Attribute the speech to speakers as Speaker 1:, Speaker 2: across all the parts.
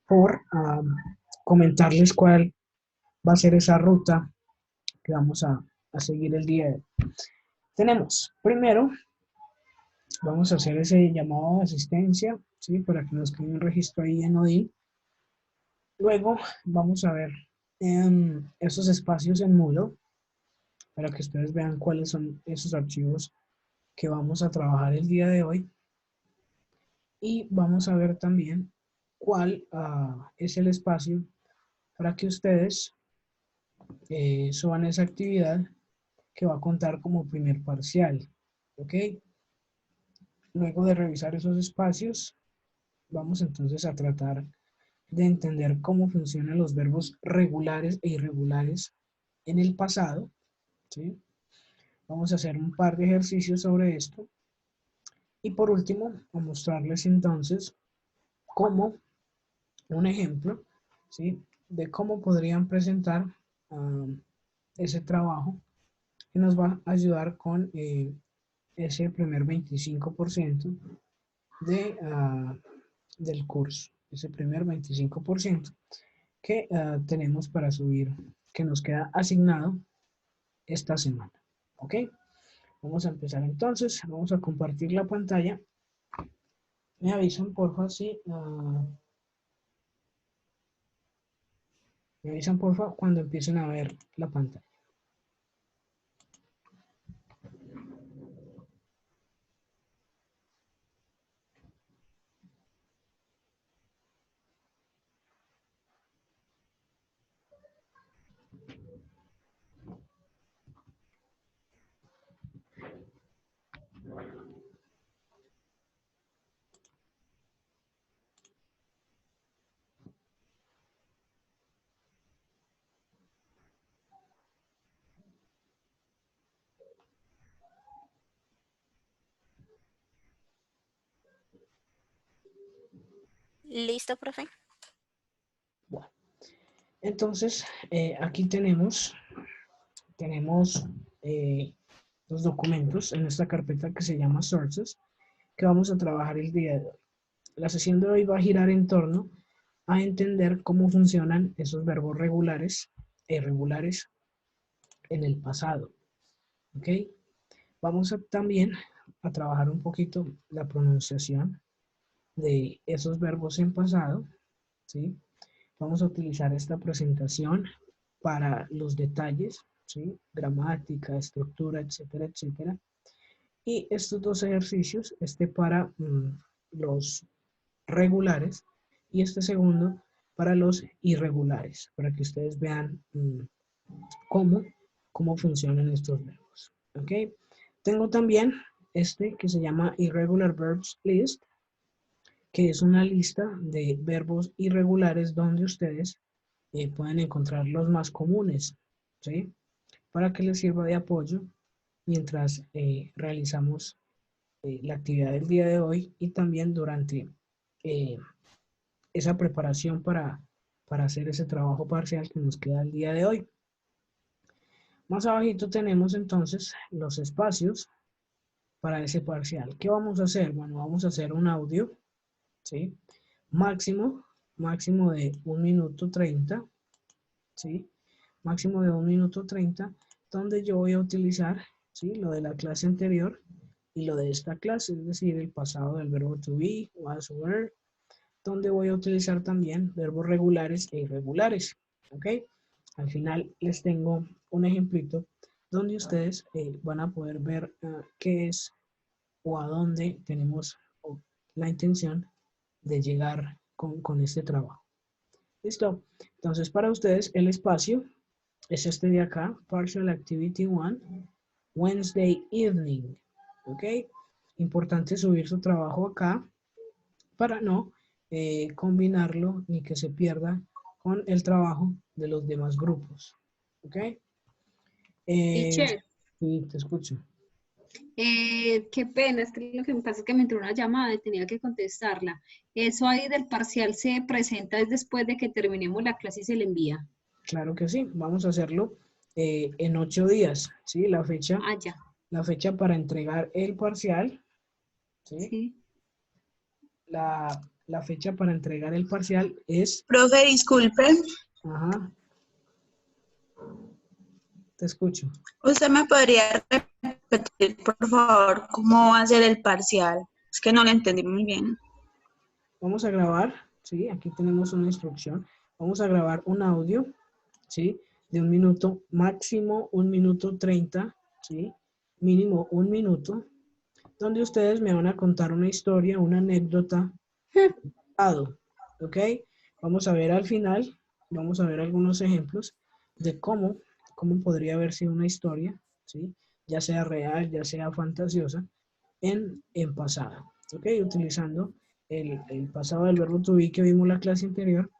Speaker 1: por comentarles cuál va a ser esa ruta que vamos a seguir el día de hoy. Tenemos, primero, vamos a hacer ese llamado de asistencia, ¿sí? Para que nos creen un registro ahí en Odin. Luego vamos a ver esos espacios en Moodle para que ustedes vean cuáles son esos archivos que vamos a trabajar el día de hoy. Y vamos a ver también cuál es el espacio para que ustedes suban esa actividad que va a contar como primer parcial. ¿Ok? Luego de revisar esos espacios, vamos entonces a tratar de entender cómo funcionan los verbos regulares e irregulares en el pasado. ¿Sí? Vamos a hacer un par de ejercicios sobre esto. Y por último, a mostrarles entonces cómo un ejemplo, ¿sí? De cómo podrían presentar ese trabajo que nos va a ayudar con ese primer 25% de, del curso, ese primer 25% que tenemos para subir, que nos queda asignado esta semana. ¿Ok? Vamos a empezar entonces, vamos a compartir la pantalla. Me avisan, porfa, si me avisan, porfa, cuando empiecen a ver la pantalla.
Speaker 2: Listo, profe.
Speaker 1: Bueno, entonces aquí tenemos los documentos en esta carpeta que se llama Sources, que vamos a trabajar el día de hoy. La sesión de hoy va a girar en torno a entender cómo funcionan esos verbos regulares e irregulares en el pasado. ¿Ok? Vamos también a trabajar un poquito la pronunciación de esos verbos en pasado. ¿Sí? Vamos a utilizar esta presentación para los detalles, ¿sí? Gramática, estructura, etcétera, etcétera. Y estos dos ejercicios, este para los regulares y este segundo para los irregulares, para que ustedes vean cómo funcionan estos verbos. ¿Ok? Tengo también este que se llama Irregular Verbs List, que es una lista de verbos irregulares donde ustedes pueden encontrar los más comunes, ¿sí? Para que les sirva de apoyo mientras realizamos la actividad del día de hoy y también durante eh, esa preparación para hacer ese trabajo parcial que nos queda el día de hoy. Más abajito tenemos entonces los espacios para ese parcial. ¿Qué vamos a hacer? Bueno, vamos a hacer un audio, ¿sí? Máximo de 1 minuto 30, ¿sí? Máximo de 1 minuto 30, donde yo voy a utilizar, ¿sí? Lo de la clase anterior y lo de esta clase, es decir, el pasado del verbo to be, was, were, donde voy a utilizar también verbos regulares e irregulares, ¿ok? Al final les tengo un ejemplito donde ustedes van a poder ver qué es o a dónde tenemos la intención de llegar con este trabajo. ¿Listo? Entonces, para ustedes el espacio es este de acá, Partial Activity 1, Wednesday Evening, ¿ok? Importante subir su trabajo acá para no combinarlo ni que se pierda con el trabajo de los demás grupos, ¿ok?
Speaker 3: Teacher,
Speaker 1: Sí, te escucho.
Speaker 3: qué pena, es que lo que me pasa es que me entró una llamada y tenía que contestarla. Eso ahí del parcial se presenta es después de que terminemos la clase y se le envía.
Speaker 1: Claro que sí, vamos a hacerlo en 8 días, ¿sí? La
Speaker 3: Ah, ya.
Speaker 1: fecha para entregar el parcial, ¿sí?
Speaker 3: Sí.
Speaker 1: la fecha para entregar el parcial es...
Speaker 4: Profe, disculpe.
Speaker 1: Ajá. Te escucho.
Speaker 4: ¿Usted me podría repetir, por favor, cómo va a ser el parcial? Es que no lo entendí muy bien.
Speaker 1: Vamos a grabar, ¿sí? Aquí tenemos una instrucción. Vamos a grabar un audio, ¿sí? De 1 minuto, máximo 1 minuto 30, ¿sí? Mínimo 1 minuto, donde ustedes me van a contar una historia, una anécdota, ¿ok? Vamos a ver al final, vamos a ver algunos ejemplos de cómo podría haber sido una historia, ¿sí? Ya sea real, ya sea fantasiosa, en pasado, ¿ok? Utilizando el pasado del verbo to be que vimos en la clase anterior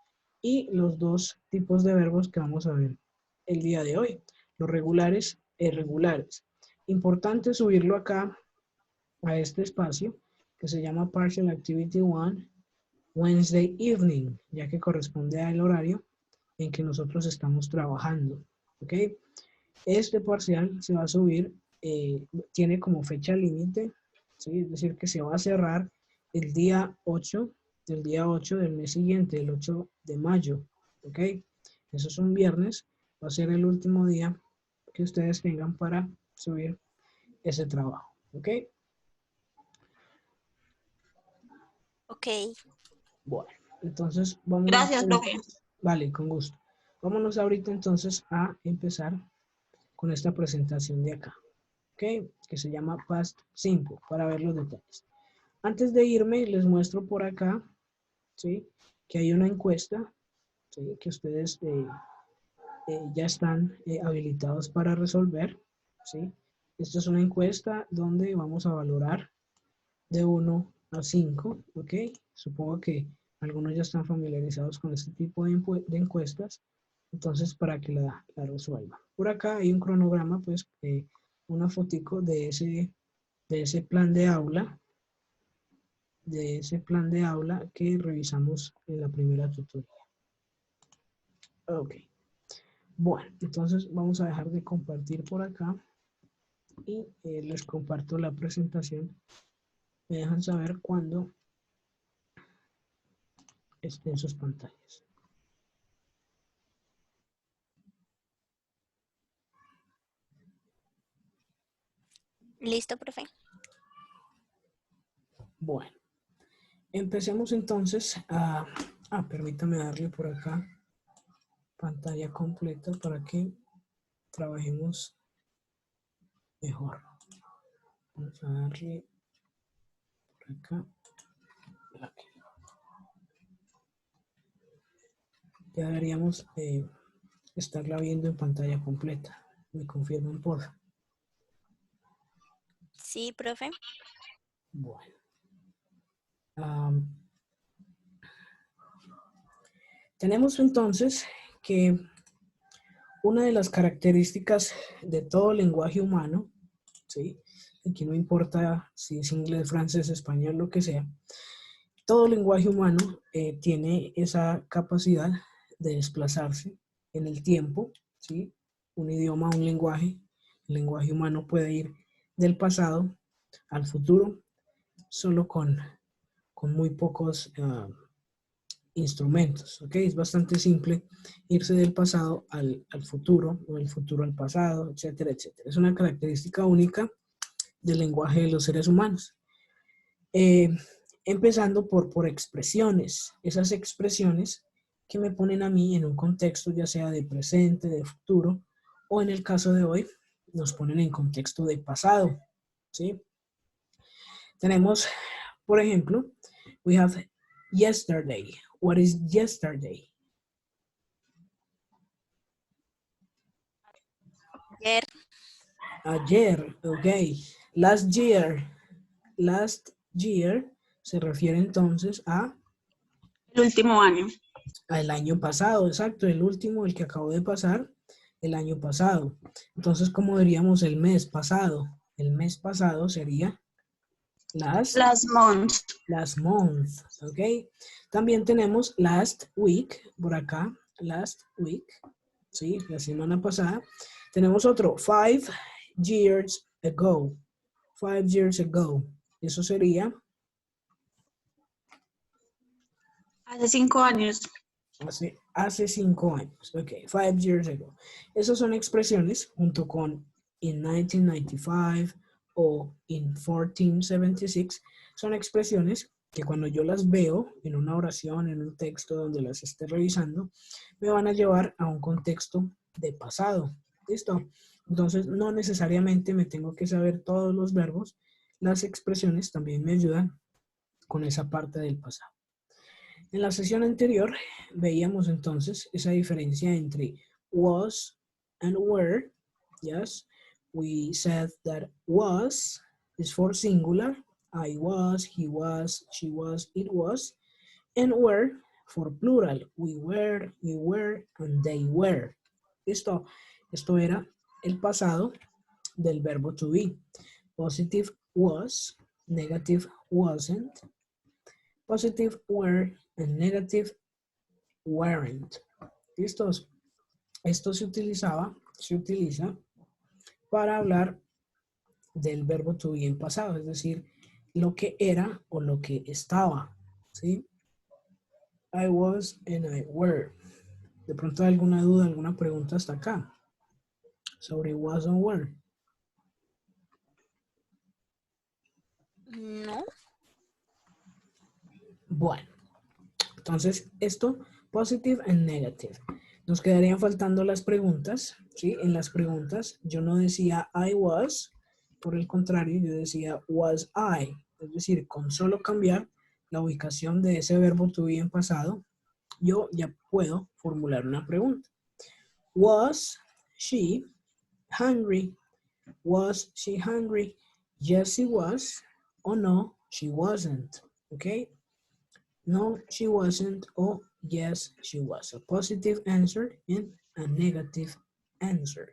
Speaker 1: y los dos tipos de verbos que vamos a ver el día de hoy, los regulares e irregulares. Importante subirlo acá a este espacio que se llama Partial Activity 1 Wednesday Evening, ya que corresponde al horario en que nosotros estamos trabajando, ¿ok? Este parcial se va a subir, tiene como fecha límite, ¿sí? Es decir, que se va a cerrar el día 8 del mes siguiente, el 8 de mayo, ¿ok? Eso es un viernes, va a ser el último día que ustedes tengan para subir ese trabajo, ¿ok?
Speaker 2: Ok.
Speaker 1: Bueno, entonces vamos.
Speaker 4: Gracias, profe.
Speaker 1: Vale, con gusto. Vámonos ahorita entonces a empezar con esta presentación de acá, ¿ok? Que se llama Past Simple, para ver los detalles. Antes de irme, les muestro por acá, ¿sí? Que hay una encuesta, ¿sí? Que ustedes ya están habilitados para resolver, ¿sí? Esta es una encuesta donde vamos a valorar de 1 a 5, ¿ok? Supongo que algunos ya están familiarizados con este tipo de encuestas, entonces para que la resuelvan. Por acá hay un cronograma, pues, una fotico de ese plan de aula, que revisamos en la primera tutoría. Ok. Bueno, entonces vamos a dejar de compartir por acá y les comparto la presentación. Me dejan saber cuándo estén sus pantallas.
Speaker 2: Listo, profe.
Speaker 1: Bueno, empecemos entonces a... permítame darle por acá pantalla completa para que trabajemos mejor. Vamos a darle por acá. Aquí. Ya deberíamos estarla viendo en pantalla completa. Me confirman, por favor.
Speaker 2: Sí, profe.
Speaker 1: Bueno. Tenemos entonces que una de las características de todo lenguaje humano, ¿sí? Aquí no importa si es inglés, francés, español, lo que sea, todo lenguaje humano tiene esa capacidad de desplazarse en el tiempo, ¿sí? Un idioma, un lenguaje, el lenguaje humano puede ir del pasado al futuro solo con muy pocos instrumentos, ¿ok? Es bastante simple irse del pasado al futuro o del futuro al pasado, etcétera, etcétera. Es una característica única del lenguaje de los seres humanos. Empezando por expresiones, esas expresiones que me ponen a mí en un contexto ya sea de presente, de futuro, o en el caso de hoy, nos ponen en contexto de pasado, ¿sí? Tenemos, por ejemplo, we have yesterday. What is yesterday?
Speaker 2: Ayer.
Speaker 1: Ayer, ok. Last year. Last year se refiere entonces a...
Speaker 4: El último año.
Speaker 1: El año pasado, exacto. El último, el que acabó de pasar, el año pasado. Entonces, ¿cómo diríamos el mes pasado? El mes pasado sería last
Speaker 4: month.
Speaker 1: Last month, ok. También tenemos last week, por acá, last week, ¿sí? La semana pasada. Tenemos otro, 5 years ago. 5 years ago. Eso sería
Speaker 4: Hace 5 años.
Speaker 1: Hace 5 años. Ok, 5 years ago. Esas son expresiones junto con in 1995 o in 1476. Son expresiones que cuando yo las veo en una oración, en un texto donde las esté revisando, me van a llevar a un contexto de pasado. ¿Listo? Entonces, no necesariamente me tengo que saber todos los verbos. Las expresiones también me ayudan con esa parte del pasado. En la sesión anterior veíamos entonces esa diferencia entre was and were. Yes, we said that was is for singular. I was, he was, she was, it was. And were for plural. We were, you were, and they were. Esto era el pasado del verbo to be. Positive was, negative wasn't, positive were, and negative weren't. ¿Listos? Esto se utiliza para hablar del verbo to be en pasado, es decir, lo que era o lo que estaba, ¿sí? I was and I were. De pronto hay alguna duda, alguna pregunta hasta acá sobre was and were.
Speaker 2: No.
Speaker 1: Bueno, entonces esto, positive and negative. Nos quedarían faltando las preguntas, ¿sí? En las preguntas yo no decía I was, por el contrario, yo decía was I. Es decir, con solo cambiar la ubicación de ese verbo to be en pasado, yo ya puedo formular una pregunta. Was she hungry? Was she hungry? Yes, she was. O no, she wasn't. Okay? No, she wasn't. Or yes, she was. A positive answer and a negative answer.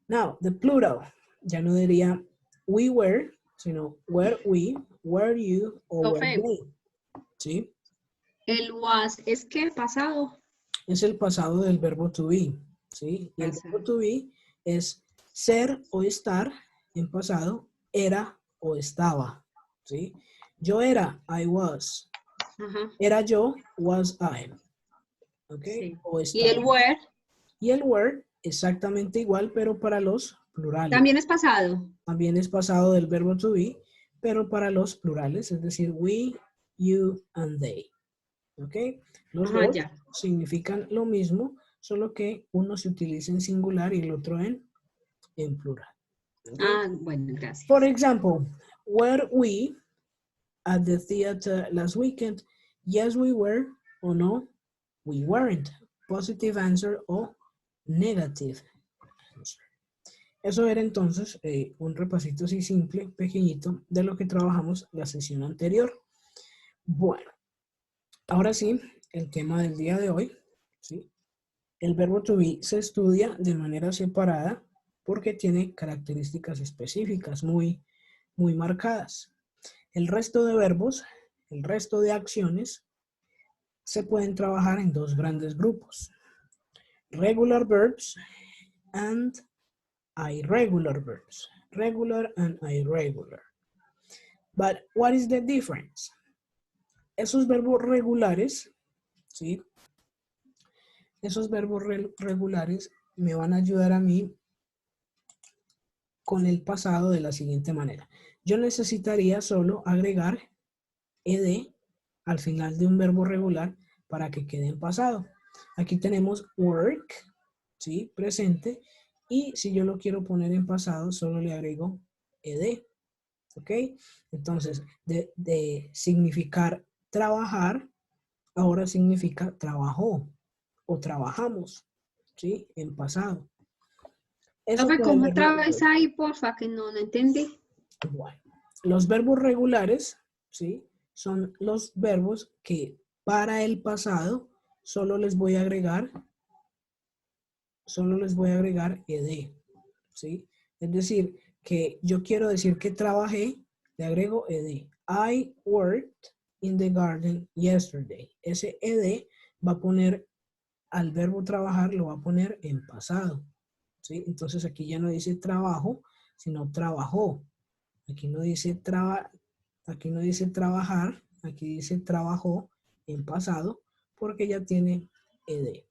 Speaker 1: Now, the plural. Ya no diría we were, sino were we, were you, or were
Speaker 3: Profe.
Speaker 1: they. ¿Sí?
Speaker 3: El was es que pasado.
Speaker 1: Es el pasado del verbo to be. ¿Sí? Y el
Speaker 3: Pasado.
Speaker 1: verbo to be es ser o estar en pasado, era o estaba. ¿Sí? Yo era, I was.
Speaker 3: Ajá.
Speaker 1: Era yo, was I. ¿Ok?
Speaker 3: Sí.
Speaker 1: O
Speaker 3: Y
Speaker 1: estaba.
Speaker 3: el were
Speaker 1: Y el were, exactamente igual, pero para los plurales.
Speaker 3: también es pasado.
Speaker 1: También es pasado del verbo to be, pero para los plurales, es decir, we, you, and they. ¿Ok? Los
Speaker 3: Ajá,
Speaker 1: dos
Speaker 3: ya.
Speaker 1: significan lo mismo, solo que uno se utiliza en singular y el otro en plural. ¿Ok?
Speaker 3: Ah, bueno, gracias.
Speaker 1: For example, were we at the theater last weekend? Yes, we were. O no, we weren't. Positive answer o negative answer. Eso era entonces un repasito así simple, pequeñito, de lo que trabajamos la sesión anterior. Bueno, ahora sí, el tema del día de hoy, ¿sí? El verbo to be se estudia de manera separada porque tiene características específicas muy marcadas. El resto de verbos, el resto de acciones, se pueden trabajar en dos grandes grupos. Regular verbs and irregular verbs. Regular and irregular. But what is the difference? Esos verbos regulares, ¿sí? Esos verbos regulares me van a ayudar a mí con el pasado de la siguiente manera. Yo necesitaría solo agregar ed al final de un verbo regular para que quede en pasado. Aquí tenemos work, ¿sí? Presente. Y si yo lo quiero poner en pasado, solo le agrego ed. ¿Ok? Entonces, de significar trabajar, ahora significa trabajó o trabajamos, ¿sí? En pasado. Eso
Speaker 3: Profe,
Speaker 1: con el
Speaker 3: ¿cómo
Speaker 1: verbo
Speaker 3: otra
Speaker 1: regular.
Speaker 3: vez ahí, porfa? Que no entendí.
Speaker 1: Bueno, los verbos regulares, ¿sí? Son los verbos que para el pasado solo les voy a agregar ed, ¿sí? Es decir, que yo quiero decir que trabajé, le agrego ed. I worked in the garden yesterday. Ese ed va a poner al verbo trabajar, lo va a poner en pasado, ¿sí? Entonces aquí ya no dice trabajo, sino trabajó. Aquí no dice trabajar, aquí dice trabajó en pasado porque ya tiene ed.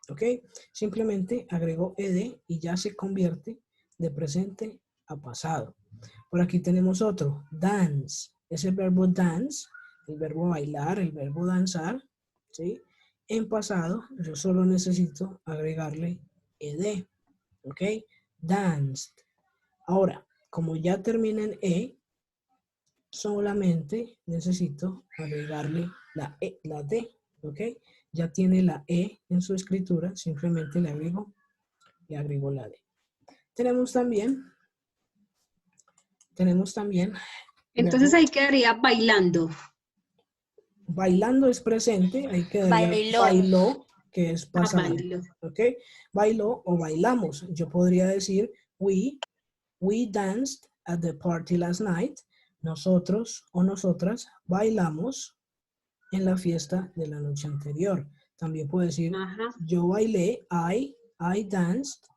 Speaker 1: ¿Ok? Simplemente agrego ed y ya se convierte de presente a pasado. Por aquí tenemos otro, dance. Es el verbo dance, el verbo bailar, el verbo danzar, ¿sí? En pasado, yo solo necesito agregarle ed, ¿ok? Danced. Ahora, como ya termina en e, solamente necesito agregarle la d, ¿ok? Ya tiene la e en su escritura, simplemente le agrego la d. Tenemos también
Speaker 3: Entonces
Speaker 1: verbo
Speaker 3: ahí quedaría bailando.
Speaker 1: bailando es presente, ahí quedaría
Speaker 2: Bailó.
Speaker 1: bailó, que es pasado,
Speaker 3: Bailo.
Speaker 1: ¿ok? Bailó o bailamos. Yo podría decir, we danced at the party last night. Nosotros o nosotras bailamos en la fiesta de la noche anterior. También puedo decir,
Speaker 3: Ajá.
Speaker 1: yo bailé, I danced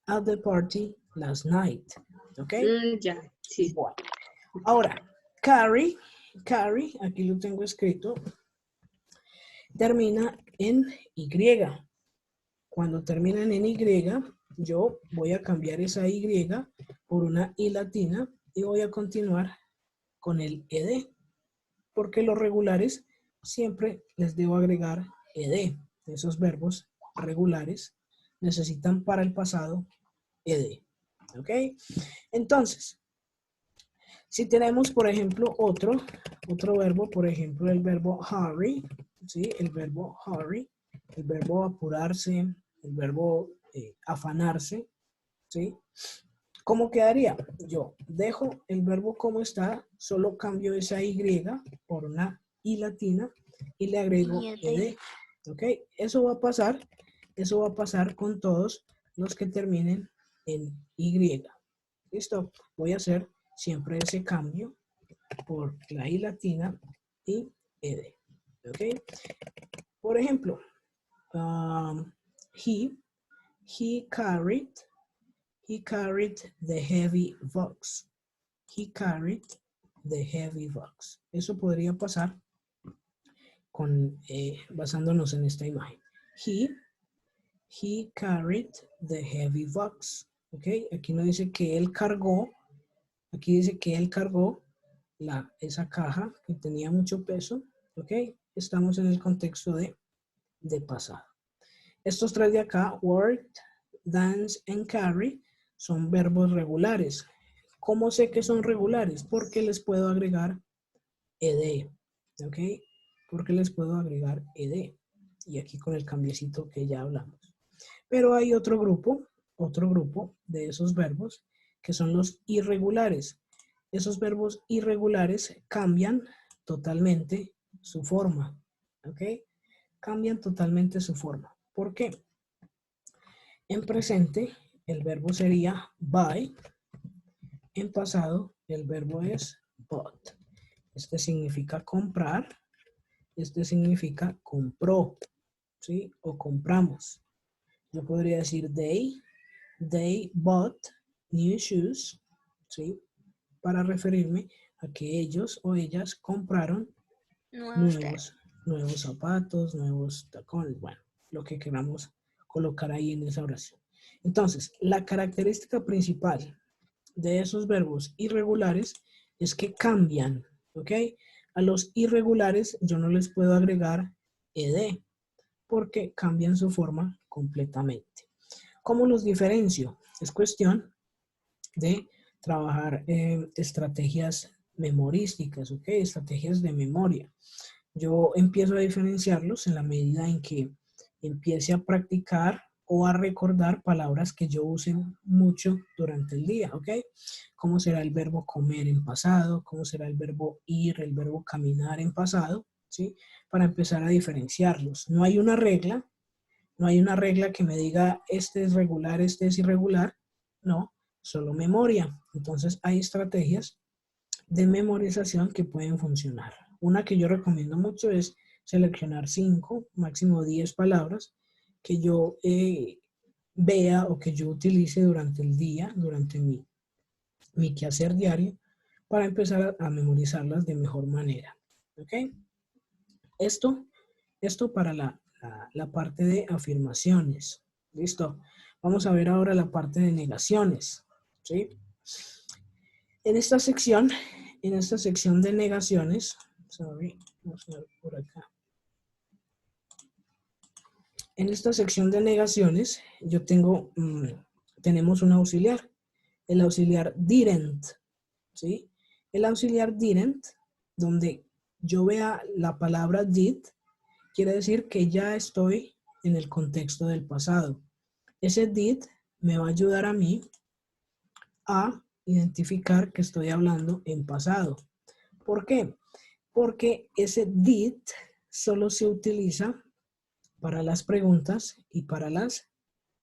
Speaker 1: at the party last night, ¿ok?
Speaker 3: Ya, sí.
Speaker 1: Bueno, ahora, carry, aquí lo tengo escrito, termina en Y. Cuando terminan en Y, yo voy a cambiar esa Y por una I latina y voy a continuar con el ed, porque los regulares siempre les debo agregar ed. Esos verbos regulares necesitan para el pasado ed. ¿Ok? Entonces, si tenemos, por ejemplo, otro verbo, por ejemplo, el verbo hurry, ¿sí? El verbo hurry, el verbo apurarse, el verbo afanarse, ¿sí? ¿Cómo quedaría? Yo dejo el verbo como está, solo cambio esa Y por una I latina y le agrego ed, ¿ok? Eso va a pasar con todos los que terminen en Y. ¿Listo? Voy a hacer siempre ese cambio por la I latina y ed. ¿Ok? Por ejemplo, he carried the heavy box. He carried the heavy box. Eso podría pasar con, basándonos en esta imagen. He carried the heavy box. ¿Ok? Aquí no dice que él cargó. Aquí dice que él cargó esa caja que tenía mucho peso, ¿ok? Estamos en el contexto de pasado. Estos tres de acá, worked, dance, and carry, son verbos regulares. ¿Cómo sé que son regulares? Porque les puedo agregar ed, ¿ok? Porque les puedo agregar ed. Y aquí con el cambiecito que ya hablamos. Pero hay otro grupo de esos verbos que son los irregulares. Esos verbos irregulares cambian totalmente su forma, ¿ok? Cambian totalmente su forma. ¿Por qué? En presente, el verbo sería buy. En pasado, el verbo es bought. Este significa comprar. Este significa compró, ¿sí? O compramos. Yo podría decir they bought new shoes, ¿sí? Para referirme a que ellos o ellas compraron nuevos zapatos, nuevos tacones, bueno, lo que queramos colocar ahí en esa oración. Entonces, la característica principal de esos verbos irregulares es que cambian, ¿ok? A los irregulares yo no les puedo agregar ed porque cambian su forma completamente. ¿Cómo los diferencio? Es cuestión de trabajar estrategias memorísticas, ¿ok? Estrategias de memoria. Yo empiezo a diferenciarlos en la medida en que empiece a practicar o a recordar palabras que yo use mucho durante el día, ¿ok? ¿Cómo será el verbo comer en pasado? ¿Cómo será el verbo ir, el verbo caminar en pasado? ¿Sí? Para empezar a diferenciarlos. No hay una regla que me diga este es regular, este es irregular. No, solo memoria. Entonces hay estrategias de memorización que pueden funcionar. Una que yo recomiendo mucho es seleccionar 5, máximo 10 palabras que yo vea o que yo utilice durante el día, durante mi quehacer diario, para empezar a memorizarlas de mejor manera. ¿Ok? Esto Esto para la parte de afirmaciones. ¿Listo? Vamos a ver ahora la parte de negaciones. ¿Sí? En esta sección de negaciones, vamos a ver por acá. En esta sección de negaciones, yo tenemos un auxiliar, el auxiliar didn't, ¿sí? El auxiliar didn't, donde yo vea la palabra did, quiere decir que ya estoy en el contexto del pasado. Ese did me va a ayudar a mí a identificar que estoy hablando en pasado. ¿Por qué? Porque ese did solo se utiliza para las preguntas y para las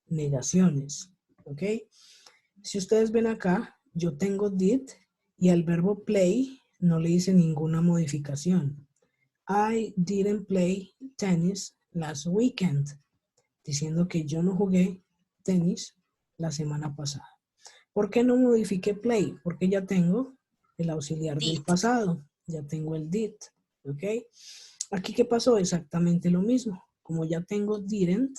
Speaker 1: negaciones. ¿Ok? Si ustedes ven acá, yo tengo did y al verbo play no le hice ninguna modificación. I didn't play tennis last weekend, diciendo que yo no jugué tenis la semana pasada. ¿Por qué no modifiqué play? Porque ya tengo el auxiliar del
Speaker 2: Did.
Speaker 1: pasado, ya tengo el did, ¿ok? Aquí, ¿qué pasó? Exactamente lo mismo. Como ya tengo didn't,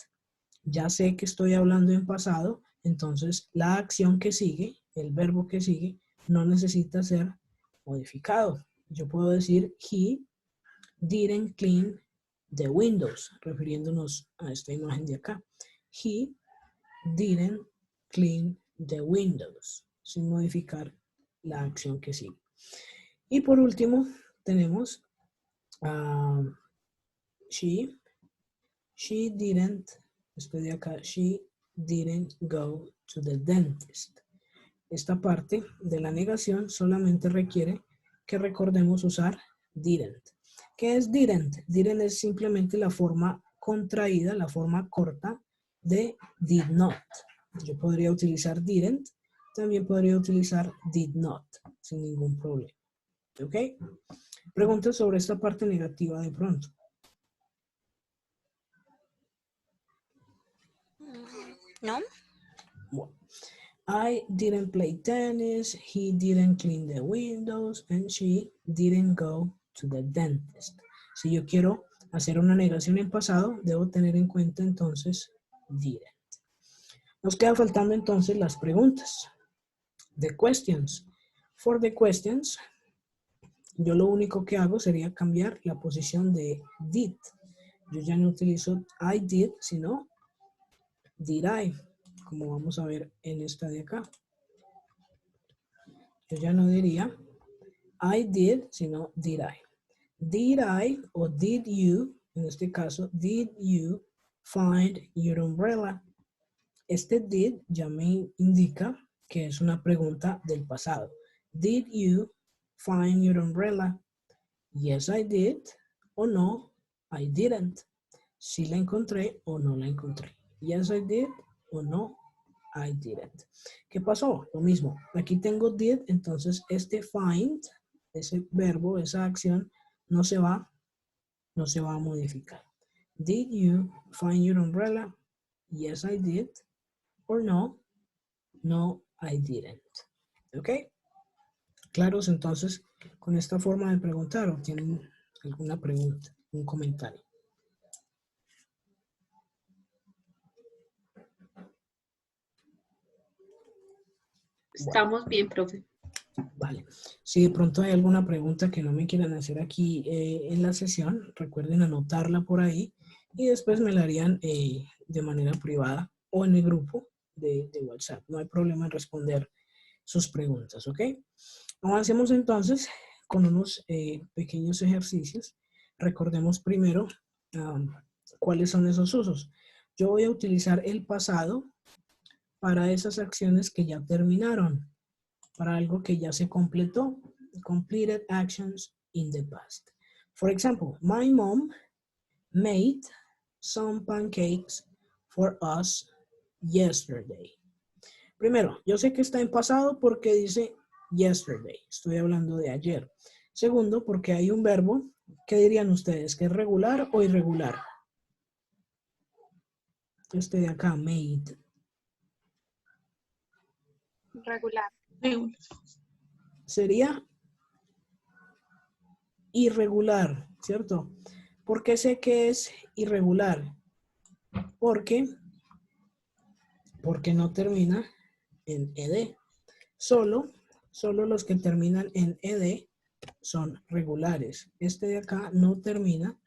Speaker 1: ya sé que estoy hablando en pasado, entonces la acción que sigue, el verbo que sigue, no necesita ser modificado. Yo puedo decir, he didn't clean the windows, refiriéndonos a esta imagen de acá. He didn't clean the windows, sin modificar la acción que sigue. Y por último, tenemos she didn't, estoy de acá, she didn't go to the dentist. Esta parte de la negación solamente requiere que recordemos usar didn't. ¿Qué es didn't? Didn't es simplemente la forma contraída, la forma corta de did not. Yo podría utilizar didn't, también podría utilizar did not, sin ningún problema. ¿Ok? Preguntas sobre esta parte negativa de pronto.
Speaker 2: ¿No?
Speaker 1: Bueno. I didn't play tennis, he didn't clean the windows, and she didn't go to the dentist. Si yo quiero hacer una negación en pasado, debo tener en cuenta entonces didn't. Nos queda faltando entonces las preguntas. The questions. For the questions, yo lo único que hago sería cambiar la posición de did. Yo ya no utilizo I did, sino did I, como vamos a ver en esta de acá. Yo ya no diría I did, sino did I. Did I o did you, en este caso, did you find your umbrella? Este did ya me indica que es una pregunta del pasado. Did you find your umbrella? Yes, I did. O no, I didn't. Si la encontré o no la encontré. Yes, I did. O no, I didn't. ¿Qué pasó? Lo mismo. Aquí tengo did, entonces este find, ese verbo, esa acción, no se va a modificar. Did you find your umbrella? Yes, I did. Or no, no, I didn't. ¿Ok? ¿Claros entonces con esta forma de preguntar o tienen alguna pregunta, un comentario?
Speaker 3: Estamos bien, profe.
Speaker 1: Vale. Si de pronto hay alguna pregunta que no me quieran hacer aquí en la sesión, recuerden anotarla por ahí y después me la harían de manera privada o en el grupo de WhatsApp. No hay problema en responder sus preguntas, ¿ok? Avancemos entonces con unos pequeños ejercicios. Recordemos primero cuáles son esos usos. Yo voy a utilizar el pasado para esas acciones que ya terminaron, para algo que ya se completó. Completed actions in the past. For example, my mom made some pancakes for us yesterday. Primero, yo sé que está en pasado porque dice yesterday. Estoy hablando de ayer. Segundo, porque hay un verbo. ¿Qué dirían ustedes? ¿Que es regular o irregular? Este de acá, made.
Speaker 3: Regular.
Speaker 1: Sería irregular, ¿cierto? ¿Por qué sé que es irregular? Porque no termina en ed. Solo los que terminan en ed son regulares. Este de acá no termina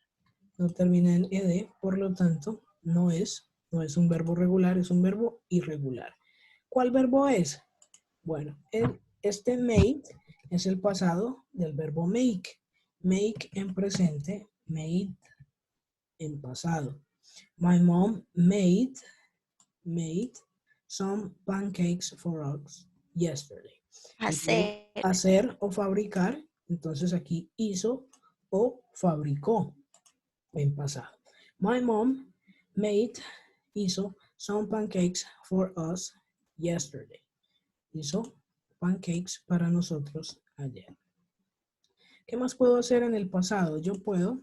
Speaker 1: en ed, por lo tanto no es un verbo regular, es un verbo irregular. ¿Cuál verbo es? Bueno, este made es el pasado del verbo make. Make en presente, made en pasado. My mom made some pancakes for us yesterday.
Speaker 2: Hacer.
Speaker 1: Hacer o fabricar, entonces aquí hizo o fabricó en pasado. My mom hizo some pancakes for us yesterday. Hizo pancakes para nosotros ayer. ¿Qué más puedo hacer en el pasado? Yo puedo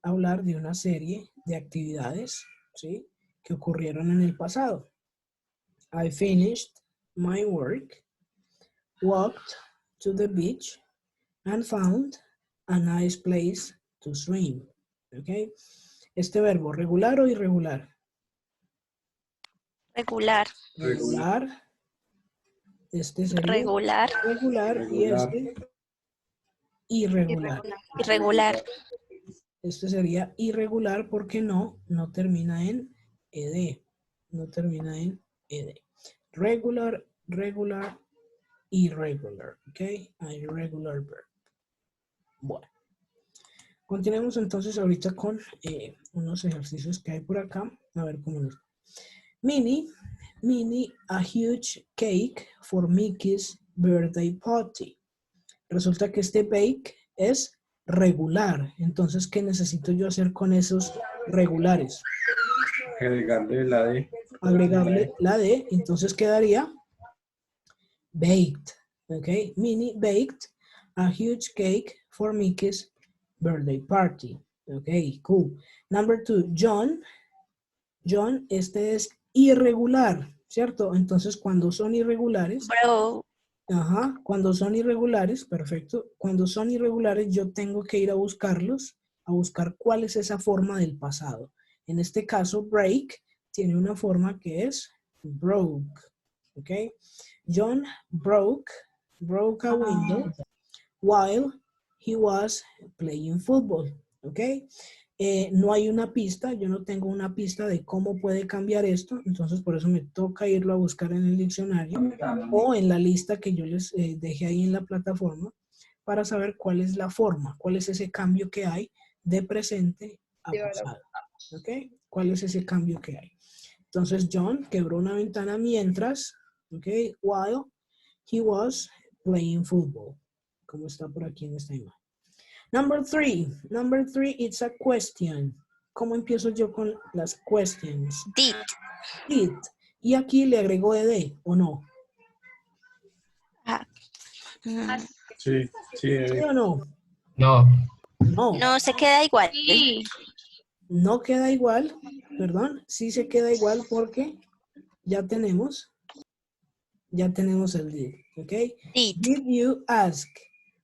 Speaker 1: hablar de una serie de actividades, ¿sí?, que ocurrieron en el pasado. I finished my work, walked to the beach, and found a nice place to swim. ¿Ok? Este verbo, ¿regular o irregular?
Speaker 2: Regular.
Speaker 1: Regular. Este sería
Speaker 2: Regular.
Speaker 1: regular y este irregular.
Speaker 2: Irregular.
Speaker 1: Este sería irregular porque no termina en ed. No termina en ed. Regular, regular, irregular. ¿Ok? A irregular verb. Bueno. Continuemos entonces ahorita con unos ejercicios que hay por acá. A ver cómo nos va. Minnie, a huge cake for Mickey's birthday party. Resulta que este bake es regular. Entonces, ¿qué necesito yo hacer con esos regulares?
Speaker 5: Agregarle la D.
Speaker 1: Agregarle la D. Entonces quedaría baked. ¿Ok? Minnie baked a huge cake for Mickey's birthday party. ¿Ok? Cool. Number 2, John, este es irregular, ¿cierto? Entonces, cuando son irregulares, cuando son irregulares, perfecto. Cuando son irregulares, yo tengo que ir a buscarlos, a buscar cuál es esa forma del pasado. En este caso, break tiene una forma que es broke, ¿ok? John broke a window while he was playing football, ¿ok? No hay una pista, yo no tengo una pista de cómo puede cambiar esto, entonces por eso me toca irlo a buscar en el diccionario o en la lista que yo les dejé ahí en la plataforma para saber cuál es la forma, cuál es ese cambio que hay de presente a pasado, ¿ok? ¿Cuál es ese cambio que hay? Entonces John quebró una ventana mientras, ¿ok? While he was playing football, como está por aquí en esta imagen. Number 3, it's a question. ¿Cómo empiezo yo con las questions? Did. Y aquí le agrego ed, ¿o no?
Speaker 5: Sí,
Speaker 1: ¿Sí o no?
Speaker 6: No.
Speaker 2: No, se queda igual.
Speaker 3: Sí.
Speaker 1: No queda igual, perdón, sí se queda igual porque ya tenemos el did, ¿ok? Did you ask?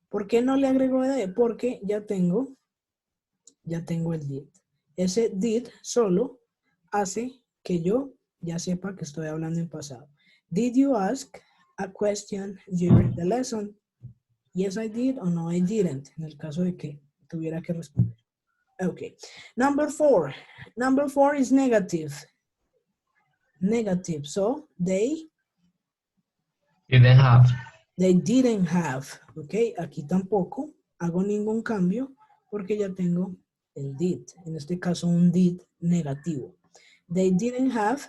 Speaker 1: ¿Por qué no le agrego ed? Porque ya tengo el did. Ese did solo hace que yo ya sepa que estoy hablando en pasado. Did you ask a question during the lesson? Yes, I did, or no, I didn't. En el caso de que tuviera que responder. Okay. Number 4 is negative. Negative. So they
Speaker 6: Didn't have.
Speaker 1: They didn't have. Ok, aquí tampoco hago ningún cambio porque ya tengo el did. En este caso un did negativo. They didn't have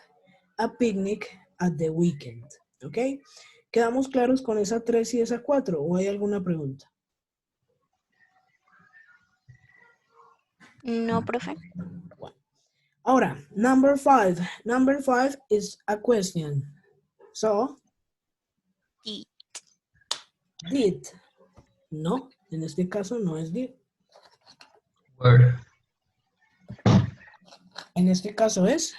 Speaker 1: a picnic at the weekend. Ok, ¿quedamos claros con esa 3 y esa 4 o hay alguna pregunta?
Speaker 2: No, profe.
Speaker 1: Bueno. Ahora, number 5. Number 5 is a question. So, did. No, en este caso no es did.
Speaker 6: Were.
Speaker 1: En este caso es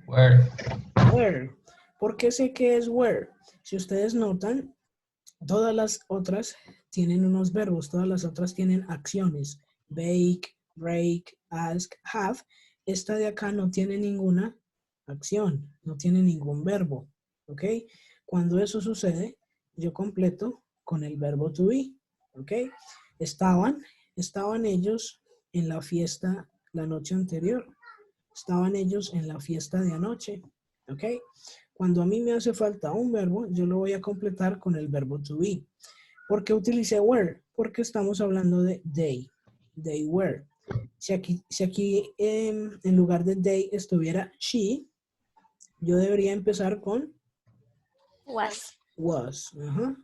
Speaker 1: were. ¿Por qué sé que es were? Si ustedes notan, todas las otras tienen unos verbos, todas las otras tienen acciones. Bake, break, ask, have. Esta de acá no tiene ninguna acción, no tiene ningún verbo, ¿ok? Cuando eso sucede, yo completo con el verbo to be, ¿ok? Estaban ellos en la fiesta la noche anterior. Estaban ellos en la fiesta de anoche, ¿ok? Cuando a mí me hace falta un verbo, yo lo voy a completar con el verbo to be. ¿Por qué utilicé were? Porque estamos hablando de they. They were. Si aquí en lugar de they estuviera she, yo debería empezar con
Speaker 2: Was.
Speaker 1: was.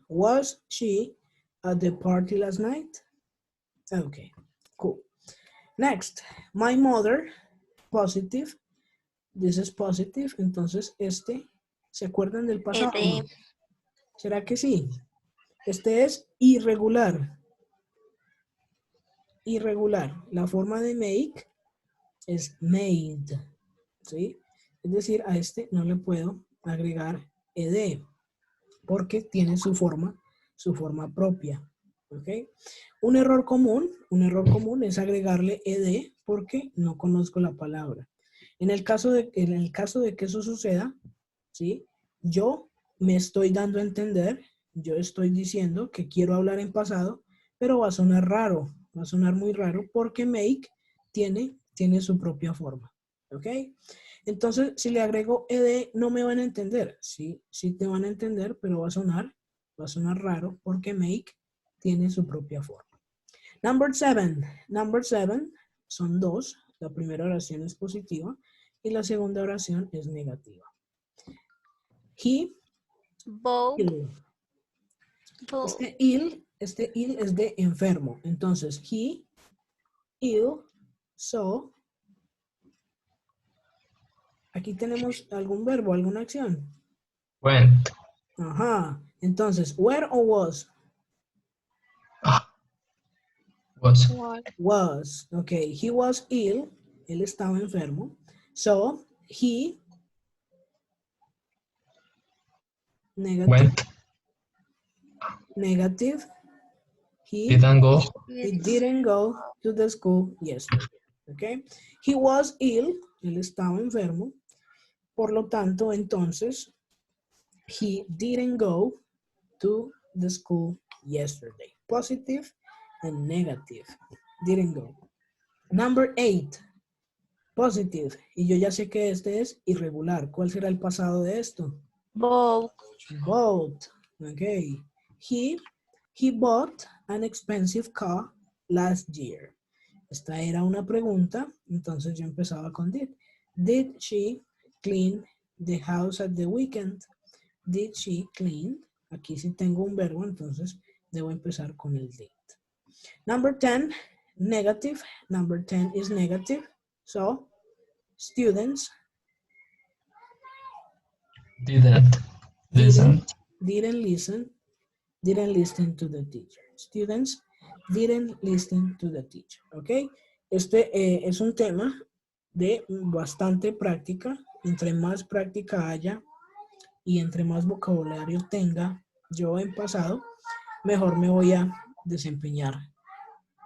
Speaker 1: Was she at the party last night? Okay, cool. Next, my mother, positive. This is positive. Entonces, ¿se acuerdan del pasado?
Speaker 2: Ed.
Speaker 1: ¿Será que sí? Este es irregular. Irregular. La forma de make es made. ¿Sí? Es decir, a este no le puedo agregar ed porque tiene su forma propia. ¿Ok? Un error común es agregarle ed porque no conozco la palabra. En el caso de que eso suceda, ¿sí? Yo me estoy dando a entender, yo estoy diciendo que quiero hablar en pasado, pero va a sonar raro, va a sonar muy raro porque make tiene su propia forma. ¿Ok? Entonces, si le agrego ed, no me van a entender. Sí te van a entender, pero va a sonar raro porque make tiene su propia forma. Number 7 son dos. La primera oración es positiva y la segunda oración es negativa. He,
Speaker 2: Bow.
Speaker 1: ill. Este ill es de enfermo. Entonces, he, ill, so. Aquí tenemos algún verbo, alguna acción.
Speaker 6: Went.
Speaker 1: Ajá. Entonces, where o was?
Speaker 6: Was.
Speaker 1: Was. Ok. He was ill. Él estaba enfermo. So, he. Negative.
Speaker 6: Went.
Speaker 1: Negative. He
Speaker 6: Didn't go.
Speaker 1: didn't go to the school yesterday. Okay. He was ill. Él estaba enfermo. Por lo tanto, entonces, he didn't go to the school yesterday. Positive and negative. Didn't go. Number 8. Positive. Y yo ya sé que este es irregular. ¿Cuál será el pasado de esto?
Speaker 2: Bow.
Speaker 1: Bought. Okay. He bought an expensive car last year. Esta era una pregunta, entonces yo empezaba con did. Did she clean the house at the weekend? Did she clean? Aquí sí tengo un verbo, entonces debo empezar con el did. Number 10, negative. Number 10 is negative. So, students
Speaker 6: Didn't listen.
Speaker 1: Didn't listen to the teacher. Students didn't listen to the teacher. ¿Ok? Este es un tema de bastante práctica. Entre más práctica haya y entre más vocabulario tenga yo en pasado, mejor me voy a desempeñar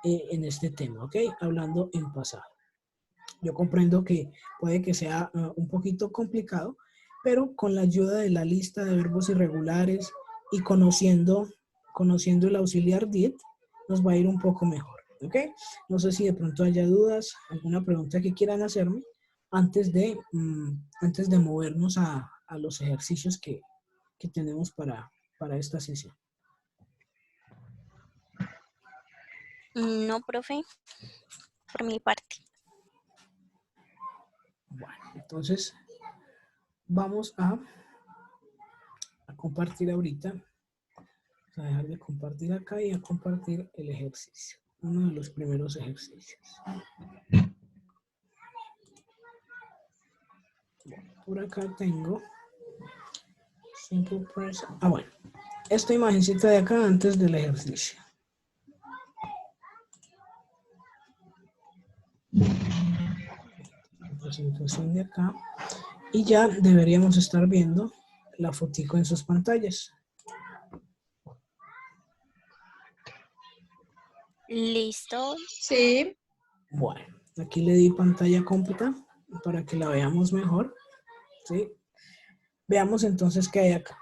Speaker 1: en este tema. ¿Ok? Hablando en pasado. Yo comprendo que puede que sea un poquito complicado, pero con la ayuda de la lista de verbos irregulares y conociendo el auxiliar did, nos va a ir un poco mejor, ¿ok? No sé si de pronto haya dudas, alguna pregunta que quieran hacerme antes de movernos a los ejercicios que tenemos para esta sesión.
Speaker 2: No, profe, por mi parte.
Speaker 1: Bueno, entonces vamos a compartir ahorita. A dejar de compartir acá y a compartir el ejercicio. Uno de los primeros ejercicios. Por acá tengo simple present. Bueno. Esta imagencita de acá antes del ejercicio. La presentación de acá. Y ya deberíamos estar viendo la fotico en sus pantallas.
Speaker 2: Listo.
Speaker 7: Sí.
Speaker 1: Bueno, aquí le di pantalla completa para que la veamos mejor. ¿Sí? Veamos entonces qué hay acá.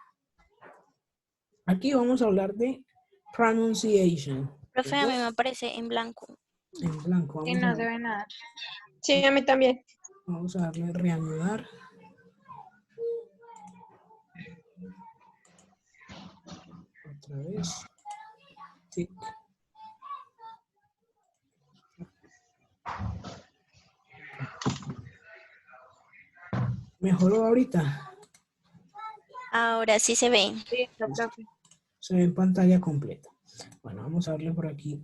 Speaker 1: Aquí vamos a hablar de pronunciation.
Speaker 2: Profe, a mí me aparece en blanco.
Speaker 1: En blanco.
Speaker 3: Y no se ve nada.
Speaker 7: Sí, a mí también.
Speaker 1: Vamos a darle reanudar. Otra vez. Tic. ¿Mejoró ahorita?
Speaker 2: Ahora sí se ve.
Speaker 3: Listo, profe.
Speaker 1: Se ve en pantalla completa. Bueno, vamos a darle por aquí.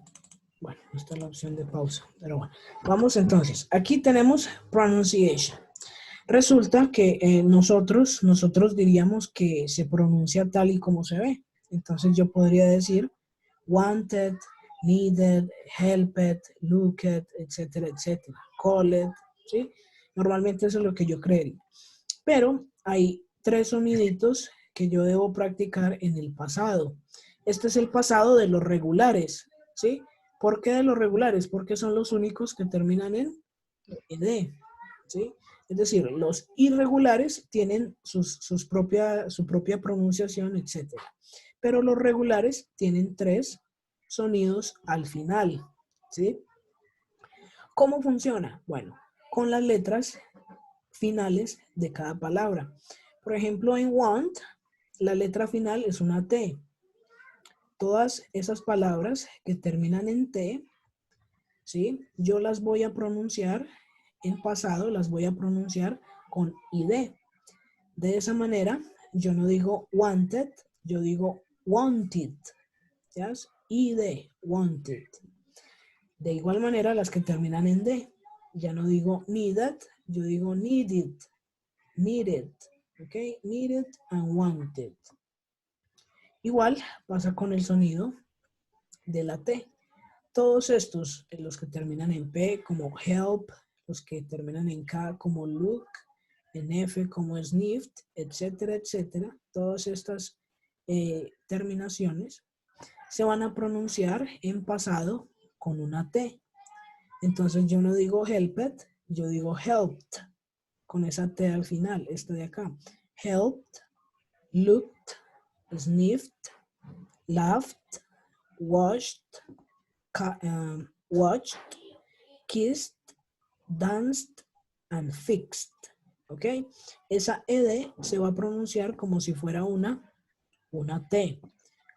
Speaker 1: Bueno, esta es la opción de pausa. Pero bueno, vamos entonces. Aquí tenemos pronunciation. Resulta que nosotros diríamos que se pronuncia tal y como se ve. Entonces yo podría decir wanted, needed, helped, looked, etcétera, etcétera. Called, ¿sí? Normalmente eso es lo que yo creería. Pero hay 3 soniditos que yo debo practicar en el pasado. Este es el pasado de los regulares, ¿sí? ¿Por qué de los regulares? Porque son los únicos que terminan en ed, ¿sí? Es decir, los irregulares tienen su propia pronunciación, etc. Pero los regulares tienen 3 sonidos al final, ¿sí? ¿Cómo funciona? Bueno, con las letras finales de cada palabra. Por ejemplo, en want, la letra final es una T. Todas esas palabras que terminan en T, ¿sí? Yo las voy a pronunciar en pasado, las voy a pronunciar con id. De esa manera, yo no digo wanted, yo digo wanted. ¿Yes? Id, wanted. De igual manera, las que terminan en D, ya no digo needed, yo digo needed. Needed. ¿Ok? Needed and wanted. Igual pasa con el sonido de la T. Todos estos, los que terminan en P como help, los que terminan en K como look, en F como sniffed, etcétera, etcétera, todas estas terminaciones se van a pronunciar en pasado con una T. Entonces yo no digo helped, yo digo helped, con esa T al final, esta de acá. Helped, looked, sniffed, laughed, washed, watched, kissed, danced, and fixed. ¿Ok? Esa ed se va a pronunciar como si fuera una T.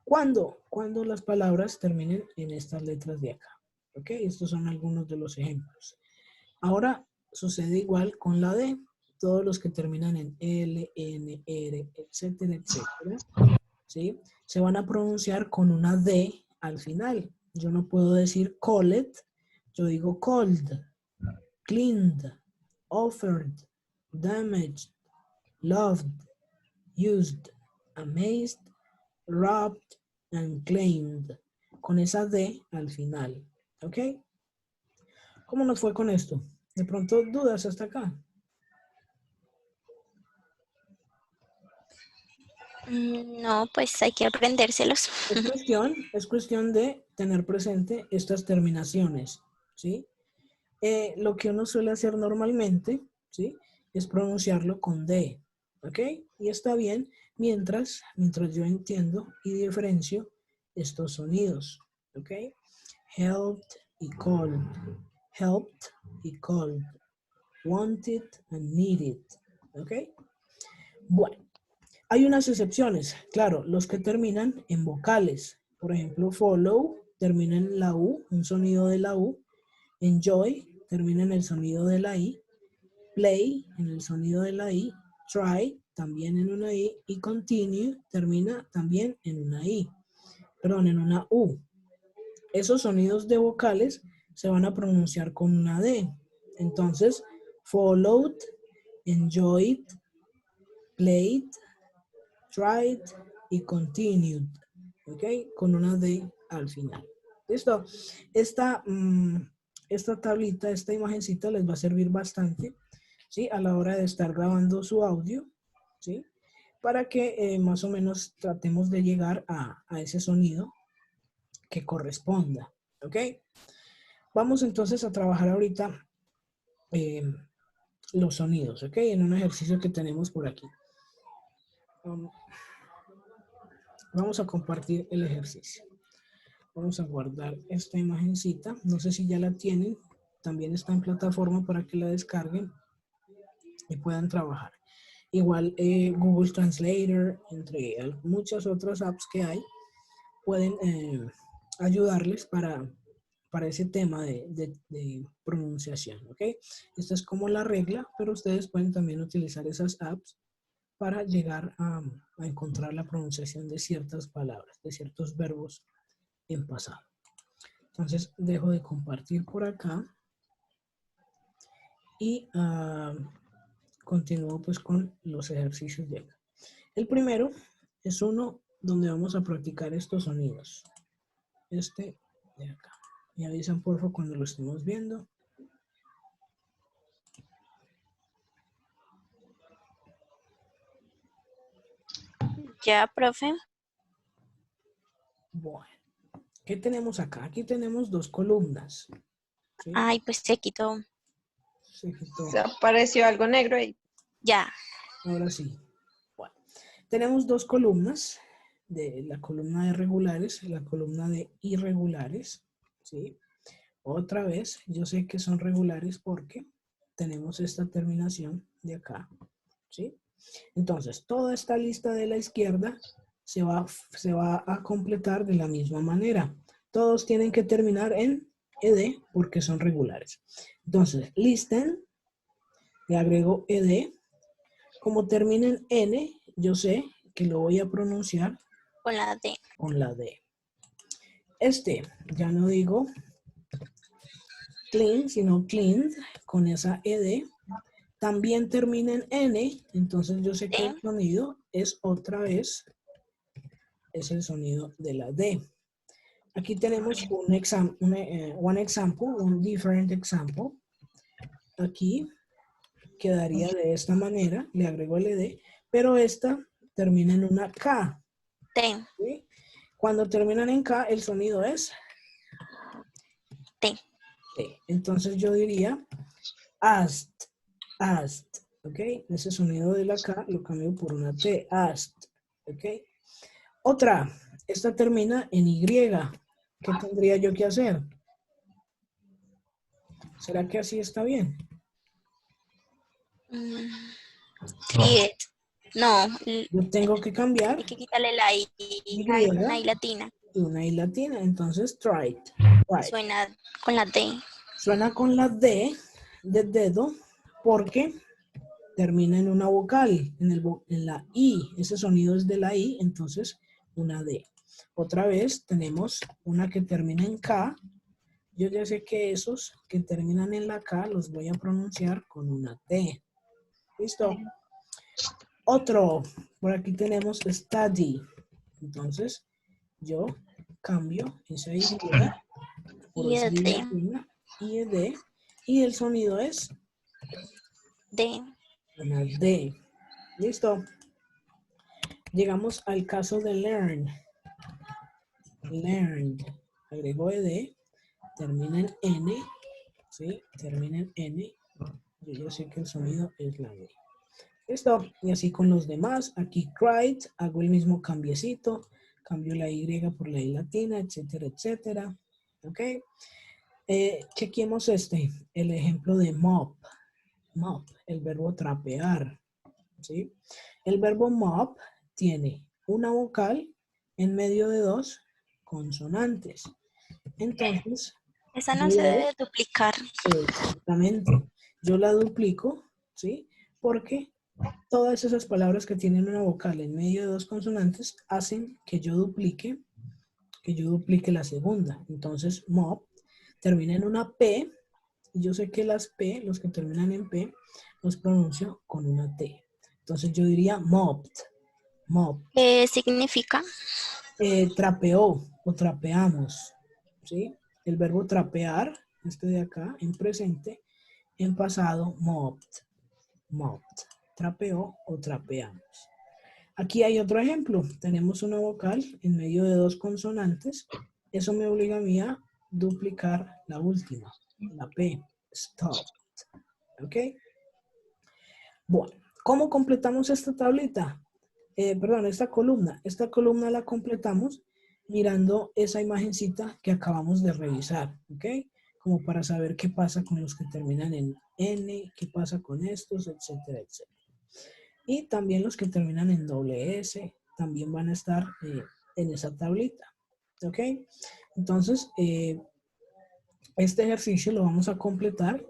Speaker 1: ¿Cuándo? Cuando las palabras terminen en estas letras de acá. ¿Ok? Estos son algunos de los ejemplos. Ahora sucede igual con la D. Todos los que terminan en L, N, R, etcétera, etcétera, ¿sí? Se van a pronunciar con una D al final. Yo no puedo decir called, yo digo called, cleaned, offered, damaged, loved, used, amazed, robbed, and claimed. Con esa D al final. ¿Ok? ¿Cómo nos fue con esto? De pronto dudas hasta acá.
Speaker 2: No, pues hay que aprendérselos.
Speaker 1: Es cuestión de tener presente estas terminaciones, ¿sí? Lo que uno suele hacer normalmente, ¿sí? Es pronunciarlo con D, ¿ok? Y está bien mientras yo entiendo y diferencio estos sonidos, ¿ok? Helped y called, helped y called, wanted and needed, ¿ok? Bueno. Hay unas excepciones, claro, los que terminan en vocales. Por ejemplo, follow termina en la U, un sonido de la U. Enjoy termina en el sonido de la I. Play en el sonido de la I. Try también en una I. Y continue termina también en una I. Perdón, en una U. Esos sonidos de vocales se van a pronunciar con una D. Entonces, followed, enjoyed, played, tried y continued, ¿ok? Con una D al final. ¿Listo? Esta tablita, esta imagencita les va a servir bastante, ¿sí? A la hora de estar grabando su audio, ¿sí? Para que más o menos tratemos de llegar a ese sonido que corresponda, ¿Ok? Vamos entonces a trabajar ahorita los sonidos, ¿ok? En un ejercicio que tenemos por aquí. Vamos a compartir el ejercicio. Vamos a guardar esta imagencita. No sé si ya la tienen. También está en plataforma para que la descarguen y puedan trabajar. Igual Google Translator, entre muchas otras apps que hay, pueden ayudarles para ese tema de pronunciación, ¿ok? Esta es como la regla, pero ustedes pueden también utilizar esas apps para llegar a encontrar la pronunciación de ciertas palabras, de ciertos verbos en pasado. Entonces, dejo de compartir por acá y continúo pues con los ejercicios de acá. El primero es uno donde vamos a practicar estos sonidos. Este de acá. Me avisan por favor cuando lo estemos viendo.
Speaker 2: Ya, profe.
Speaker 1: Bueno, ¿qué tenemos acá? Aquí tenemos dos columnas. ¿Sí?
Speaker 2: Ay, pues se quitó.
Speaker 1: Se quitó.
Speaker 7: Se apareció algo negro ahí.
Speaker 2: Ya.
Speaker 1: Ahora sí. Bueno, tenemos dos columnas. De la columna de regulares y la columna de irregulares. ¿Sí? Otra vez, yo sé que son regulares porque tenemos esta terminación de acá. ¿Sí? Entonces, toda esta lista de la izquierda se va a completar de la misma manera. Todos tienen que terminar en ed porque son regulares. Entonces, listen, le agrego ed. Como termina en n, yo sé que lo voy a pronunciar
Speaker 2: Con la D.
Speaker 1: con la D. Este, ya no digo clean, sino cleaned, con esa ed. También termina en N, entonces yo sé que el sonido es otra vez, es el sonido de la D. Aquí tenemos un example, un different example. Aquí quedaría de esta manera, le agrego el D, pero esta termina en una K.
Speaker 2: T.
Speaker 1: ¿Sí? Cuando terminan en K, el sonido es
Speaker 2: T.
Speaker 1: T. Entonces yo diría asked, asked. ¿Ok? Ese sonido de la K lo cambio por una T, asked. ¿Ok? Otra, esta termina en Y. ¿Qué tendría yo que hacer? ¿Será que así está bien?
Speaker 2: Tried. No,
Speaker 1: Yo tengo que cambiar
Speaker 2: hay que quitarle la I.
Speaker 1: Y
Speaker 2: Una I latina.
Speaker 1: y una I latina. Entonces, tried.
Speaker 2: Suena con la D.
Speaker 1: Suena con la D de dedo porque termina en una vocal, en la I. Ese sonido es de la I, entonces una D. Otra vez tenemos una que termina en K. Yo ya sé que esos que terminan en la K los voy a pronunciar con una T. ¿Listo? Otro. Por aquí tenemos study. Entonces, yo cambio esa Y por esa I latina, IED, y el sonido es
Speaker 2: D.
Speaker 1: una D. ¿Listo? Llegamos al caso de learn. Learned. Agrego ed, termina en N, ¿sí? Termina en N. Yo ya sé que el sonido es la D. Listo. Y así con los demás. Aquí cried, hago el mismo cambiecito. Cambio la Y por la I latina, etcétera, etcétera. ¿Ok? Chequemos el ejemplo de mop. Mop, el verbo trapear. ¿Sí? El verbo mop tiene una vocal en medio de dos consonantes. Entonces,
Speaker 2: Esa no se debe duplicar.
Speaker 1: exactamente. Yo la duplico, ¿sí? Porque todas esas palabras que tienen una vocal en medio de dos consonantes hacen que yo duplique la segunda. Entonces, mop termina en una P, y yo sé que las P, los que terminan en P, los pronuncio con una T. Entonces yo diría mopped, mop.
Speaker 2: ¿Qué significa?
Speaker 1: Trapeó o trapeamos, ¿sí? El verbo trapear, este de acá, en presente, en pasado, mopped, mopped. Trapeó o trapeamos. Aquí hay otro ejemplo. Tenemos una vocal en medio de dos consonantes. Eso me obliga a mí a duplicar la última, la P, stopped. ¿Ok? Bueno, ¿cómo completamos esta tablita? Esta columna. Esta columna la completamos mirando esa imagencita que acabamos de revisar, ¿ok? Como para saber qué pasa con los que terminan en N, qué pasa con estos, etcétera, etcétera. Y también los que terminan en doble S también van a estar en esa tablita, ¿ok? Entonces, este ejercicio lo vamos a completar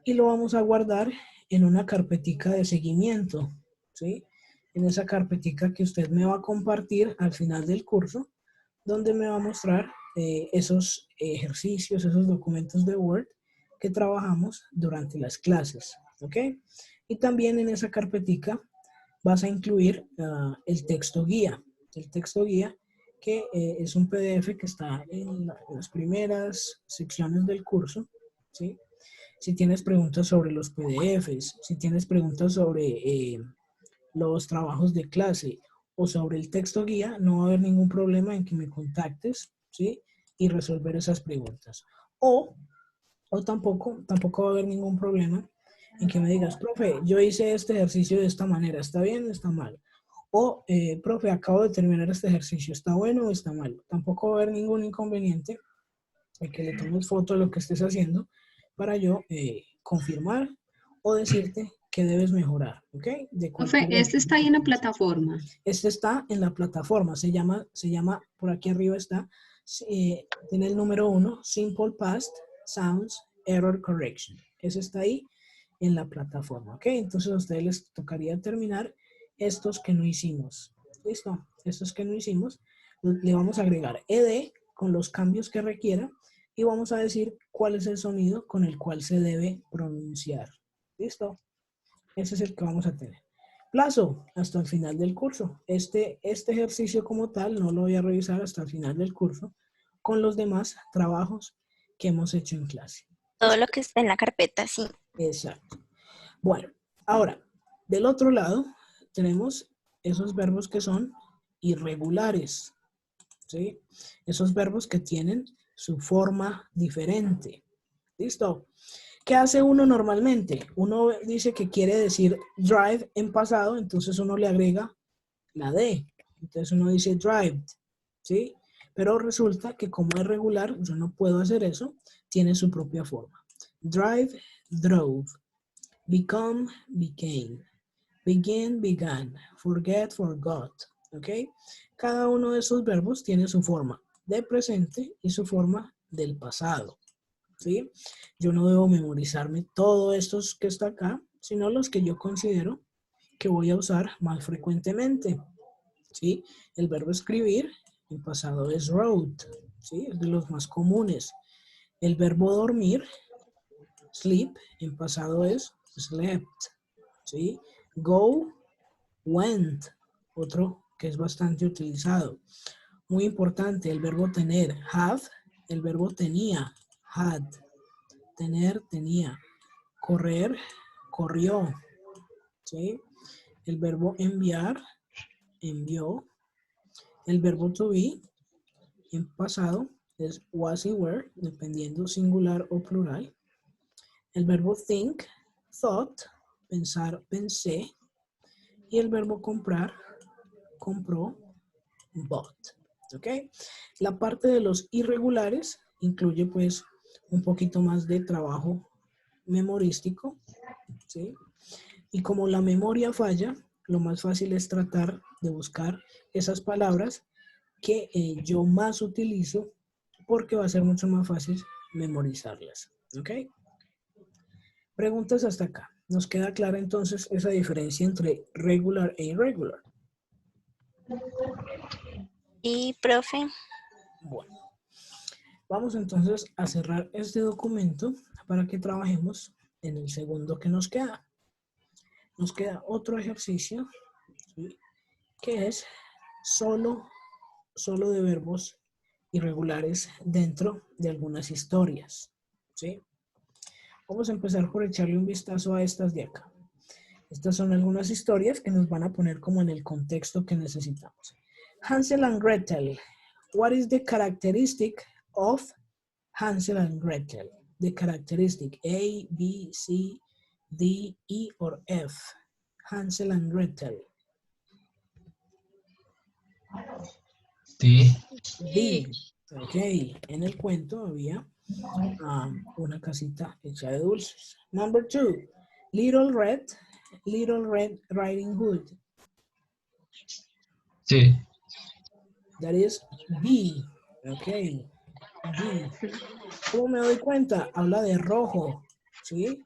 Speaker 1: y lo vamos a guardar en una carpetica de seguimiento, ¿sí? En esa carpetica que usted me va a compartir al final del curso, donde me va a mostrar esos ejercicios, esos documentos de Word que trabajamos durante las clases, ¿ok? Y también en esa carpetica vas a incluir el texto guía. El texto guía que es un PDF que está en las primeras secciones del curso, ¿sí? Si tienes preguntas sobre los PDFs, si tienes preguntas sobre los trabajos de clase o sobre el texto guía, no va a haber ningún problema en que me contactes, ¿sí? Y resolver esas preguntas. O tampoco va a haber ningún problema en que me digas, profe, yo hice este ejercicio de esta manera, ¿está bien o está mal? O, profe, acabo de terminar este ejercicio, ¿está bueno o está mal? Tampoco va a haber ningún inconveniente en que le tomes foto de lo que estés haciendo para yo confirmar o decirte que debes mejorar, ¿ok?
Speaker 3: Profe, este está ahí en la plataforma.
Speaker 1: Este está en la plataforma, se llama, por aquí arriba está, tiene el número 1, Simple Past Sounds Error Correction. Ese está ahí en la plataforma, ¿ok? Entonces a ustedes les tocaría terminar estos que no hicimos. ¿Listo? Estos que no hicimos, le vamos a agregar ed con los cambios que requiera y vamos a decir cuál es el sonido con el cual se debe pronunciar. ¿Listo? Ese es el que vamos a tener. Plazo hasta el final del curso. Este ejercicio como tal no lo voy a revisar hasta el final del curso con los demás trabajos que hemos hecho en clase.
Speaker 2: Todo lo que está en la carpeta, sí.
Speaker 1: Exacto. Bueno, ahora, del otro lado tenemos esos verbos que son irregulares, ¿sí? Esos verbos que tienen su forma diferente. ¿Listo? ¿Qué hace uno normalmente? Uno dice que quiere decir drive en pasado, entonces uno le agrega la D. Entonces uno dice drived, ¿sí? Pero resulta que como es regular, yo no puedo hacer eso, tiene su propia forma. Drive, drove. Become, became. Begin, began. Forget, forgot. ¿Ok? Cada uno de esos verbos tiene su forma de presente y su forma del pasado. ¿Sí? Yo no debo memorizarme todos estos que está acá, sino los que yo considero que voy a usar más frecuentemente. ¿Sí? El verbo escribir, en pasado es wrote, ¿sí? Es de los más comunes. El verbo dormir, sleep, en pasado es slept, ¿sí? Go, went, otro que es bastante utilizado. Muy importante, el verbo tener, have, el verbo tenía, had, tener, tenía, correr, corrió, ¿sí? El verbo enviar, envió, el verbo to be, en pasado, es was y were, dependiendo singular o plural. El verbo think, thought, pensar, pensé. Y el verbo comprar, compró, bought. ¿Ok? La parte de los irregulares incluye pues un poquito más de trabajo memorístico, ¿sí? Y como la memoria falla, lo más fácil es tratar de buscar esas palabras que yo más utilizo porque va a ser mucho más fácil memorizarlas. ¿Ok? Preguntas hasta acá. ¿Nos queda clara entonces esa diferencia entre regular e irregular?
Speaker 2: Y, profe,
Speaker 1: Bueno, vamos entonces a cerrar este documento para que trabajemos en el segundo que nos queda. Nos queda otro ejercicio, ¿sí? Que es solo de verbos irregulares dentro de algunas historias, ¿sí? Vamos a empezar por echarle un vistazo a estas de acá. Estas son algunas historias que nos van a poner como en el contexto que necesitamos. Hansel and Gretel. What is the characteristic of Hansel and Gretel. The characteristic A, B, C, D, E, or F. Hansel and Gretel.
Speaker 6: D.
Speaker 1: D. Ok, en el cuento había una casita hecha de dulces. Number 2, Little Red Riding Hood.
Speaker 6: C.
Speaker 1: That is B. Ok, B. ¿Cómo me doy cuenta? Habla de rojo, ¿sí?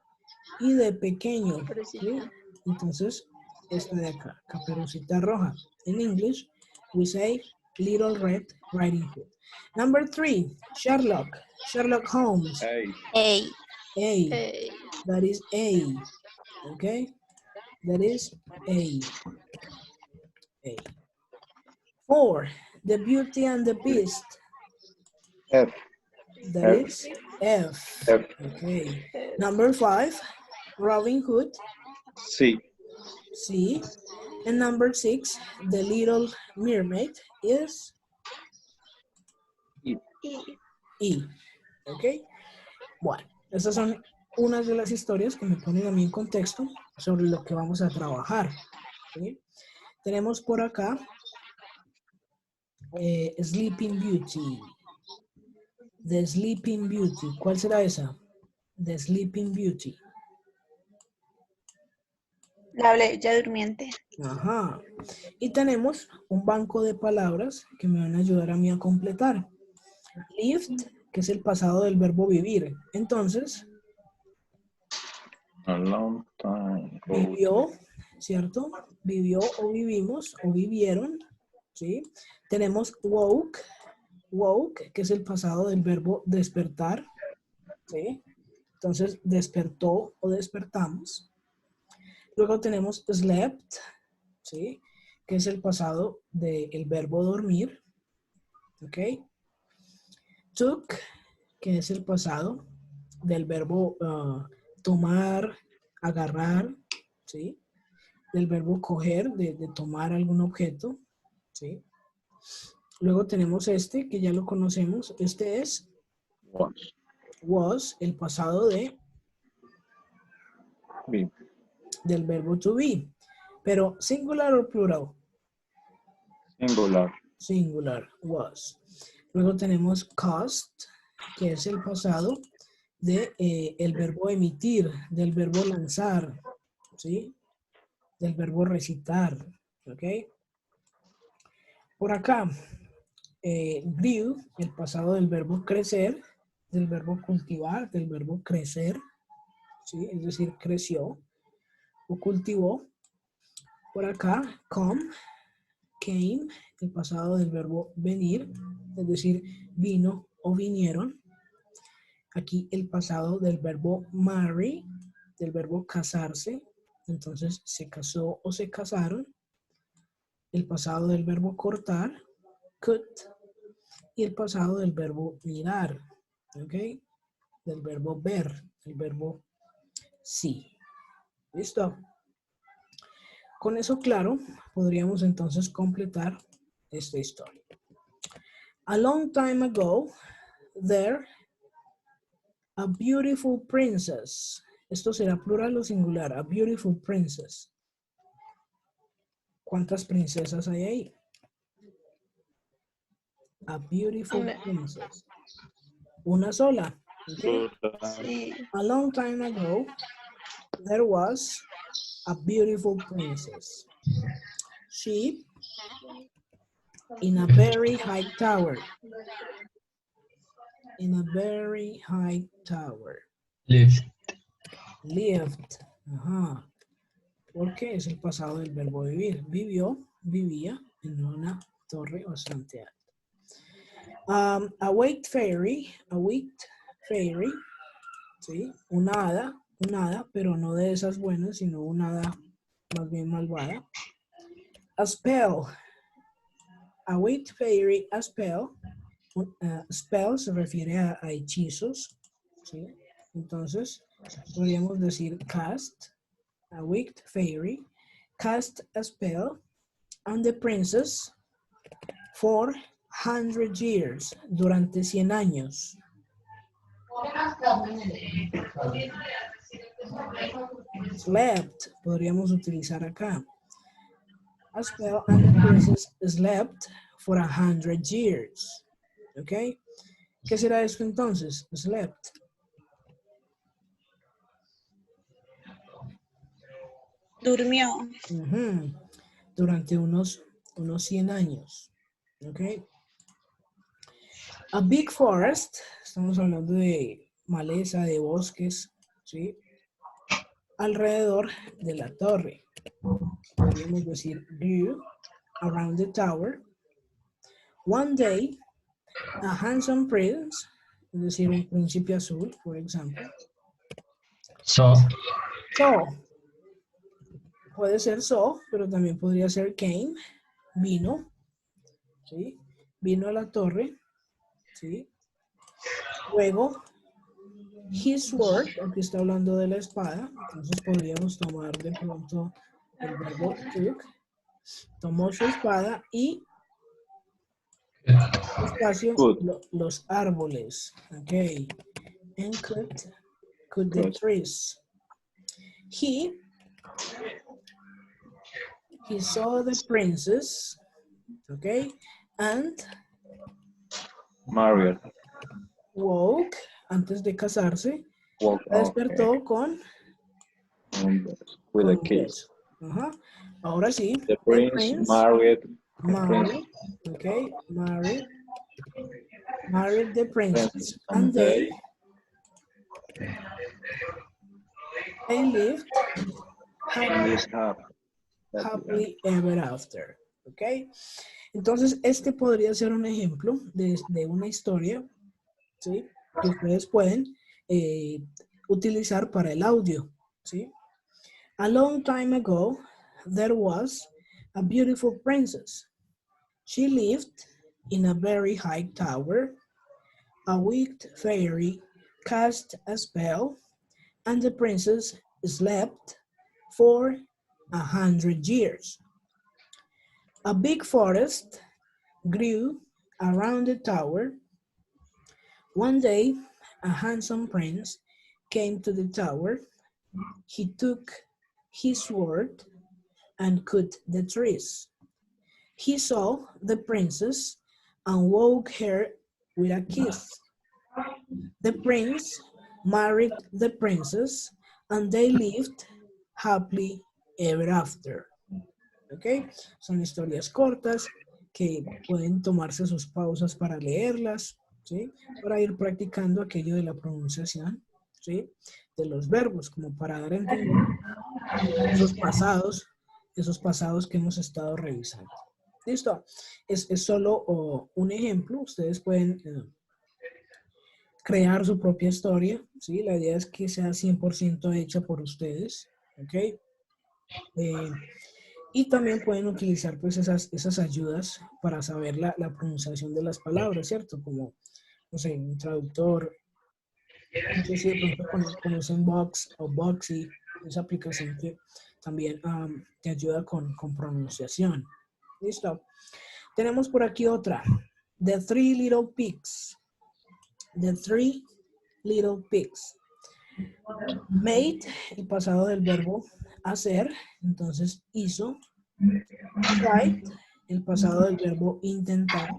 Speaker 1: Y de pequeño, ¿sí? Entonces, esta de acá, Caperucita Roja. In English, we say Little Red Riding Hood. Number 3, Sherlock Holmes.
Speaker 5: A.
Speaker 2: A.
Speaker 1: A. That is A. Okay? That is A. A. 4, The Beauty and the Beast.
Speaker 5: F.
Speaker 1: That
Speaker 5: F.
Speaker 1: is F.
Speaker 5: F.
Speaker 1: Okay. Number 5, Robin Hood.
Speaker 5: C.
Speaker 1: C. And number 6, The Little Mermaid is
Speaker 5: E.
Speaker 1: E. ¿Ok? Bueno, estas son unas de las historias que me ponen a mí en contexto sobre lo que vamos a trabajar. ¿Sí? Tenemos por acá Sleeping Beauty. The Sleeping Beauty. ¿Cuál será esa? The Sleeping Beauty.
Speaker 4: La Bella Durmiente.
Speaker 1: Ajá. Y tenemos un banco de palabras que me van a ayudar a mí a completar. Lived, que es el pasado del verbo vivir. Entonces,
Speaker 5: A long time ago.
Speaker 1: vivió, ¿cierto? Vivió o vivimos o vivieron, ¿sí? Tenemos woke, que es el pasado del verbo despertar, ¿sí? Entonces, despertó o despertamos. Luego tenemos slept, ¿sí? Que es el pasado del verbo dormir, ¿ok? Took, que es el pasado del verbo tomar, agarrar, ¿sí? Del verbo coger, de tomar algún objeto, ¿sí? Luego tenemos este, que ya lo conocemos. Este es was, el pasado
Speaker 5: B.
Speaker 1: del verbo to be. Pero singular o plural.
Speaker 5: Singular.
Speaker 1: Singular, was. Luego tenemos cost, que es el pasado de el verbo emitir, del verbo lanzar, ¿sí? Del verbo recitar, ¿ok? Por acá, grew, el pasado del verbo crecer, del verbo cultivar, del verbo crecer, ¿sí? Es decir, creció o cultivó. Por acá, come, came, el pasado del verbo venir, es decir, vino o vinieron. Aquí el pasado del verbo marry, del verbo casarse, entonces se casó o se casaron. El pasado del verbo cortar, cut, y el pasado del verbo mirar, ¿ok? Del verbo ver, el verbo see. ¿Listo? Con eso claro, podríamos entonces completar esta historia. A long time ago, there, a beautiful princess. Esto será plural o singular. A beautiful princess. ¿Cuántas princesas hay ahí? A beautiful princess. Una sola. ¿Okay?
Speaker 4: Sí.
Speaker 1: A long time ago, there was a beautiful princess. She, in a very high tower. In a very high tower.
Speaker 6: Lived.
Speaker 1: Lived. Ajá. Porque es el pasado del verbo vivir. Vivió, vivía en una torre bastante alta. A white fairy, ¿sí? Una hada, pero no de esas buenas, sino una hada más bien malvada. A spell, a white fairy, a spell. Spell se refiere a hechizos, ¿sí? Entonces, podríamos decir cast, a wicked fairy, cast a spell on the princess for 100 years, durante 100 años. Slept, podríamos utilizar acá. A spell and the princess slept for 100 years. ¿Ok? ¿Qué será esto entonces? Slept.
Speaker 4: Durmió.
Speaker 1: Ujú. Durante unos 100 años. ¿Ok? A big forest, estamos hablando de maleza, de bosques, ¿sí? Alrededor de la torre. Podríamos decir grew around the tower. One day, a handsome prince, es decir, un príncipe azul, por ejemplo.
Speaker 6: So,
Speaker 1: So, puede ser so, pero también podría ser came, vino, ¿sí? Vino a la torre, ¿sí? Luego, his sword, aquí está hablando de la espada, entonces podríamos tomar de pronto el verbo took, tomó su espada y espacio
Speaker 5: Good.
Speaker 1: los árboles, ok, and cut the
Speaker 5: Good.
Speaker 1: trees. He saw the princess, ok, and
Speaker 5: Married.
Speaker 1: woke, antes de casarse,
Speaker 5: Walk.
Speaker 1: la despertó con
Speaker 5: With a
Speaker 1: un
Speaker 5: kiss.
Speaker 1: beso. Ajá. Ahora sí,
Speaker 5: The prince married. The prince.
Speaker 1: married, okay, married the princess, and
Speaker 5: And
Speaker 1: they lived happily, happily ever after, okay. Entonces, este podría ser un ejemplo de una historia, ¿sí? Que ustedes pueden utilizar para el audio, ¿sí? A long time ago, there was a beautiful princess. She lived in a very high tower. A wicked fairy cast a spell, and the princess slept for 100 years. A big forest grew around the tower. One day, a handsome prince came to the tower. He took his sword and cut the trees. He saw the princess and woke her with a kiss. The prince married the princess and they lived happily ever after. ¿Ok? Son historias cortas que pueden tomarse sus pausas para leerlas, ¿sí? Para ir practicando aquello de la pronunciación, ¿sí? De los verbos, como para dar a entender esos pasados que hemos estado revisando. ¿Listo? Es solo un ejemplo. Ustedes pueden crear su propia historia, ¿sí? La idea es que sea 100% hecha por ustedes, ¿ok? Y también pueden utilizar pues esas ayudas para saber la pronunciación de las palabras, ¿cierto? Como, no sé, un traductor. No sé si de pronto conocen Box o Boxy, esa aplicación que también te ayuda con pronunciación. ¿Listo? Tenemos por aquí otra. The Three Little Pigs. The Three Little Pigs. Made, el pasado del verbo hacer, entonces hizo. Tried, el pasado del verbo intentar.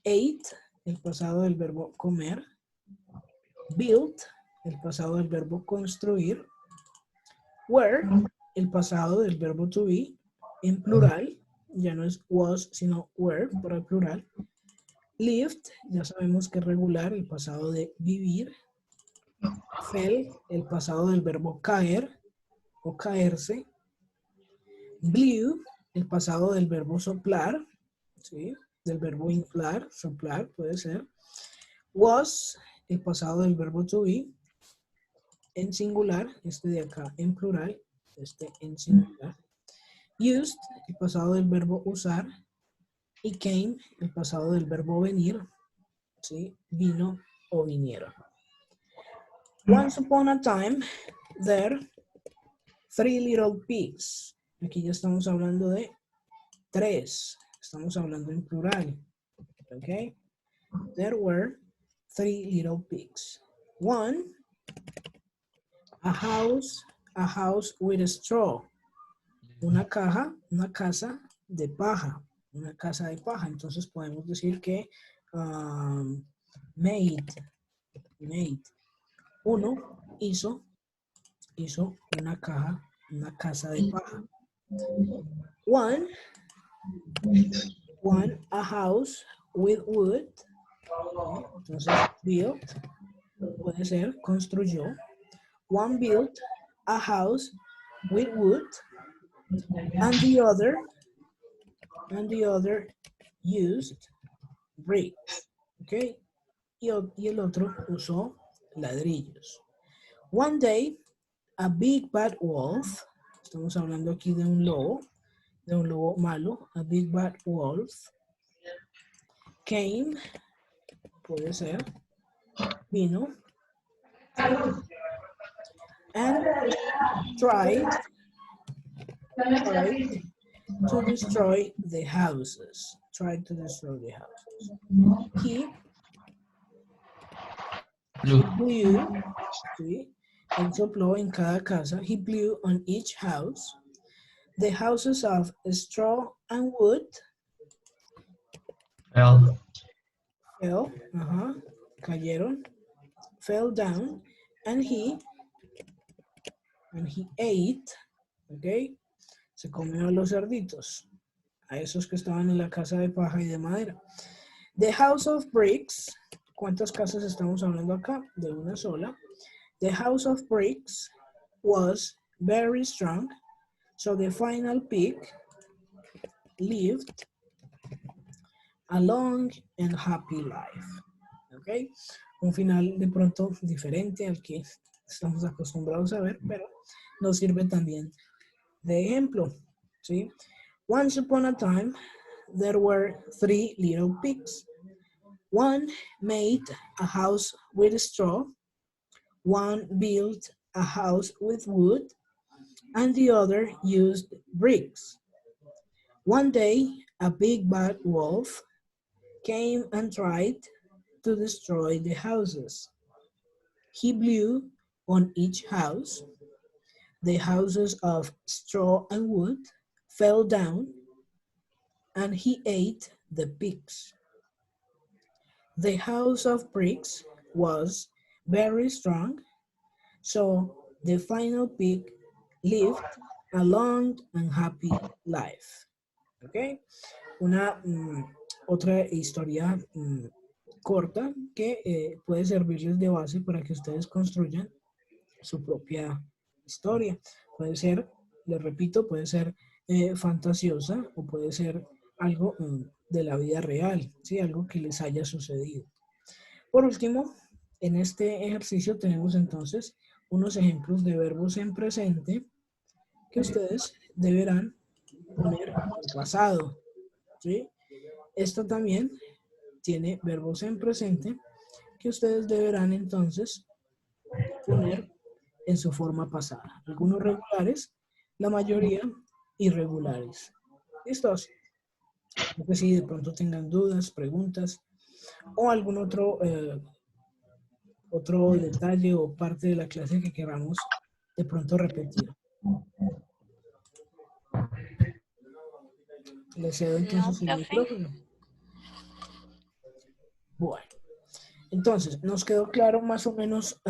Speaker 1: Ate, el pasado del verbo comer. Built, el pasado del verbo construir. Were, el pasado del verbo to be, en plural, ya no es was, sino were, para el plural. Lived, ya sabemos que es regular, el pasado de vivir. Fell, el pasado del verbo caer o caerse. Blew, el pasado del verbo soplar, ¿sí? Del verbo inflar, soplar, puede ser. Was, el pasado del verbo to be, en singular, este de acá en plural, este en singular. Used, el pasado del verbo usar. Y came, el pasado del verbo venir, ¿sí? Vino o vinieron. Once upon a time, there, three little pigs. Aquí ya estamos hablando de tres. Estamos hablando en plural. ¿Ok? There were three little pigs. One, a house with a straw. Una casa de paja. Una casa de paja. Entonces podemos decir que made. Uno hizo una casa de paja. One, a house with wood. Entonces, built puede ser construyó. One built a house with wood, and the other used bricks. Okay, y el otro usó ladrillos. One day, a big bad wolf. Estamos hablando aquí de un lobo malo. A big bad wolf came. Puede ser, vino, and tried to destroy the houses. He blew, ¿sí? Él sopló en cada casa. He blew on each house. The houses of straw and wood fell, cayeron, fell down, and he ate, okay, se comió a los cerditos, a esos que estaban en la casa de paja y de madera. The house of bricks, ¿cuántas casas estamos hablando acá? De una sola. The house of bricks was very strong, so the final pig lived a long and happy life. ¿Ok? Un final de pronto diferente al que estamos acostumbrados a ver, pero nos sirve también de ejemplo. ¿Sí? Once upon a time, there were three little pigs. One made a house with straw, one built a house with wood, and the other used bricks. One day, a big bad wolf came and tried to destroy the houses. He blew on each house. The houses of straw and wood fell down, and he ate the pigs. The house of bricks was very strong, so the final pig lived a long and happy life. ¿Ok? Una otra historia corta que puede servirles de base para que ustedes construyan su propia historia. Puede ser, les repito, puede ser fantasiosa o puede ser algo de la vida real, ¿sí? Algo que les haya sucedido. Por último, en este ejercicio tenemos entonces unos ejemplos de verbos en presente que ustedes deberán poner en pasado, ¿sí? Esto también tiene verbos en presente que ustedes deberán entonces poner en su forma pasada. Algunos regulares, la mayoría irregulares. ¿Listos? No sé si de pronto tengan dudas, preguntas o algún otro detalle o parte de la clase que queramos de pronto repetir. Le cedo entonces el micrófono. Bueno, entonces nos quedó claro más o menos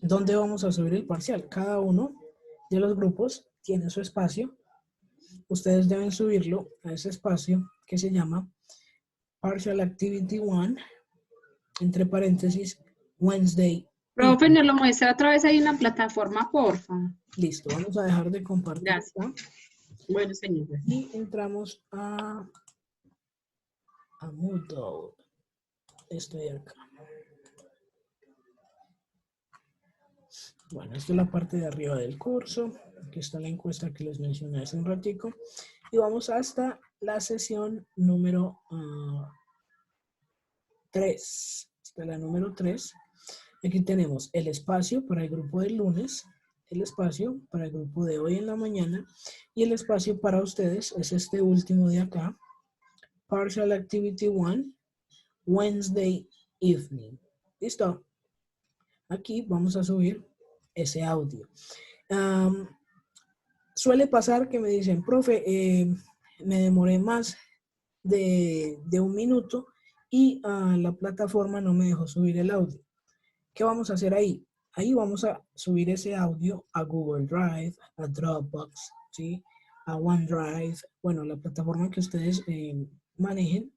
Speaker 1: dónde vamos a subir el parcial. Cada uno de los grupos tiene su espacio. Ustedes deben subirlo a ese espacio que se llama Partial Activity 1, entre paréntesis, Wednesday.
Speaker 3: Profe, nos lo muestra otra vez ahí en la plataforma, porfa.
Speaker 1: Listo, vamos a dejar de compartir.
Speaker 3: Gracias.
Speaker 1: ¿No?
Speaker 3: Bueno, señor.
Speaker 1: Y entramos a Moodle. Estoy acá. Bueno, esta es la parte de arriba del curso. Aquí está la encuesta que les mencioné hace un ratico. Y vamos hasta la sesión número 3. Hasta la número 3. Aquí tenemos el espacio para el grupo del lunes, el espacio para el grupo de hoy en la mañana y el espacio para ustedes es este último de acá. Partial Activity 1, Wednesday evening. ¿Listo? Aquí vamos a subir ese audio. Suele pasar que me dicen, profe, me demoré más de 1 minuto y la plataforma no me dejó subir el audio. ¿Qué vamos a hacer ahí? Ahí vamos a subir ese audio a Google Drive, a Dropbox, ¿sí? A OneDrive, bueno, la plataforma que ustedes manejen.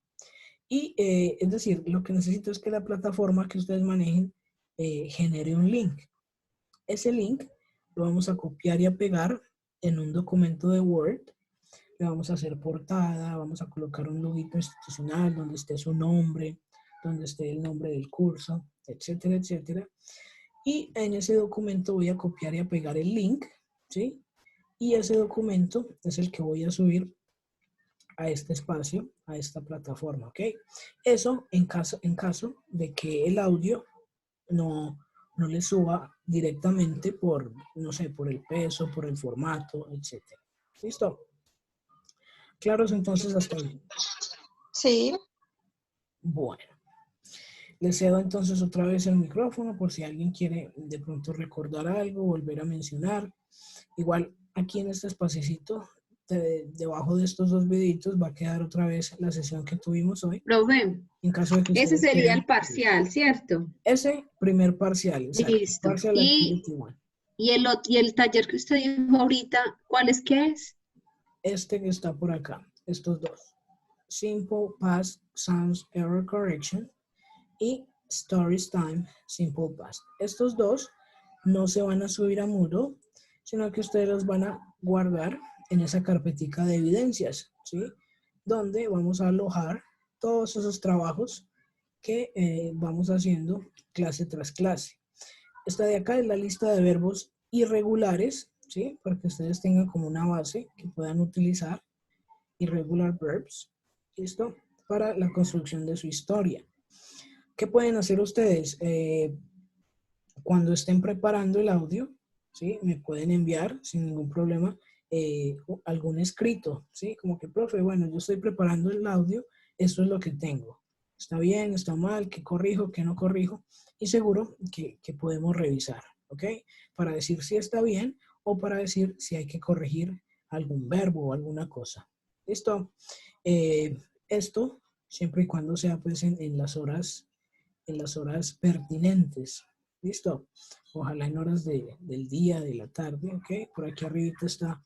Speaker 1: Y es decir, lo que necesito es que la plataforma que ustedes manejen genere un link. Ese link lo vamos a copiar y a pegar en un documento de Word. Le vamos a hacer portada, vamos a colocar un loguito institucional donde esté su nombre, donde esté el nombre del curso, etcétera, etcétera. Y en ese documento voy a copiar y a pegar el link, ¿sí? Y ese documento es el que voy a subir a este espacio, a esta plataforma, ¿ok? Eso en caso de que el audio no le suba directamente por, no sé, por el peso, por el formato, etcétera. ¿Listo? ¿Claros entonces hasta ahí?
Speaker 7: Sí.
Speaker 1: Bueno. Le cedo entonces otra vez el micrófono por si alguien quiere de pronto recordar algo, volver a mencionar. Igual aquí en este espacito, debajo de estos 2 videitos va a quedar otra vez la sesión que tuvimos hoy.
Speaker 3: Profe,
Speaker 1: En caso de que
Speaker 3: ese
Speaker 1: ustedes
Speaker 3: sería
Speaker 1: quieran.
Speaker 3: el parcial, ¿cierto?
Speaker 1: Ese primer parcial, exacto.
Speaker 3: Listo.
Speaker 1: Parcial activity one.
Speaker 3: Y el taller que usted dijo ahorita, ¿cuál es que es?
Speaker 1: Este que está por acá, estos dos. Simple Past Sans Error Correction y Stories Time Simple Past. Estos dos no se van a subir a Moodle, sino que ustedes los van a guardar en esa carpetica de evidencias, ¿sí? Donde vamos a alojar todos esos trabajos que vamos haciendo clase tras clase. Esta de acá es la lista de verbos irregulares, ¿sí? Para que ustedes tengan como una base que puedan utilizar. Irregular verbs, ¿listo? Para la construcción de su historia. ¿Qué pueden hacer ustedes? Cuando estén preparando el audio, ¿sí? Me pueden enviar sin ningún problema algún escrito, ¿sí? Como que, profe, bueno, yo estoy preparando el audio, esto es lo que tengo. ¿Está bien? ¿Está mal? ¿Qué corrijo? ¿Qué no corrijo? Y seguro que podemos revisar, ¿ok? Para decir si está bien o para decir si hay que corregir algún verbo o alguna cosa. ¿Listo? Esto siempre y cuando sea pues en las horas pertinentes. ¿Listo? Ojalá en horas del día, de la tarde, ¿ok? Por aquí arriba está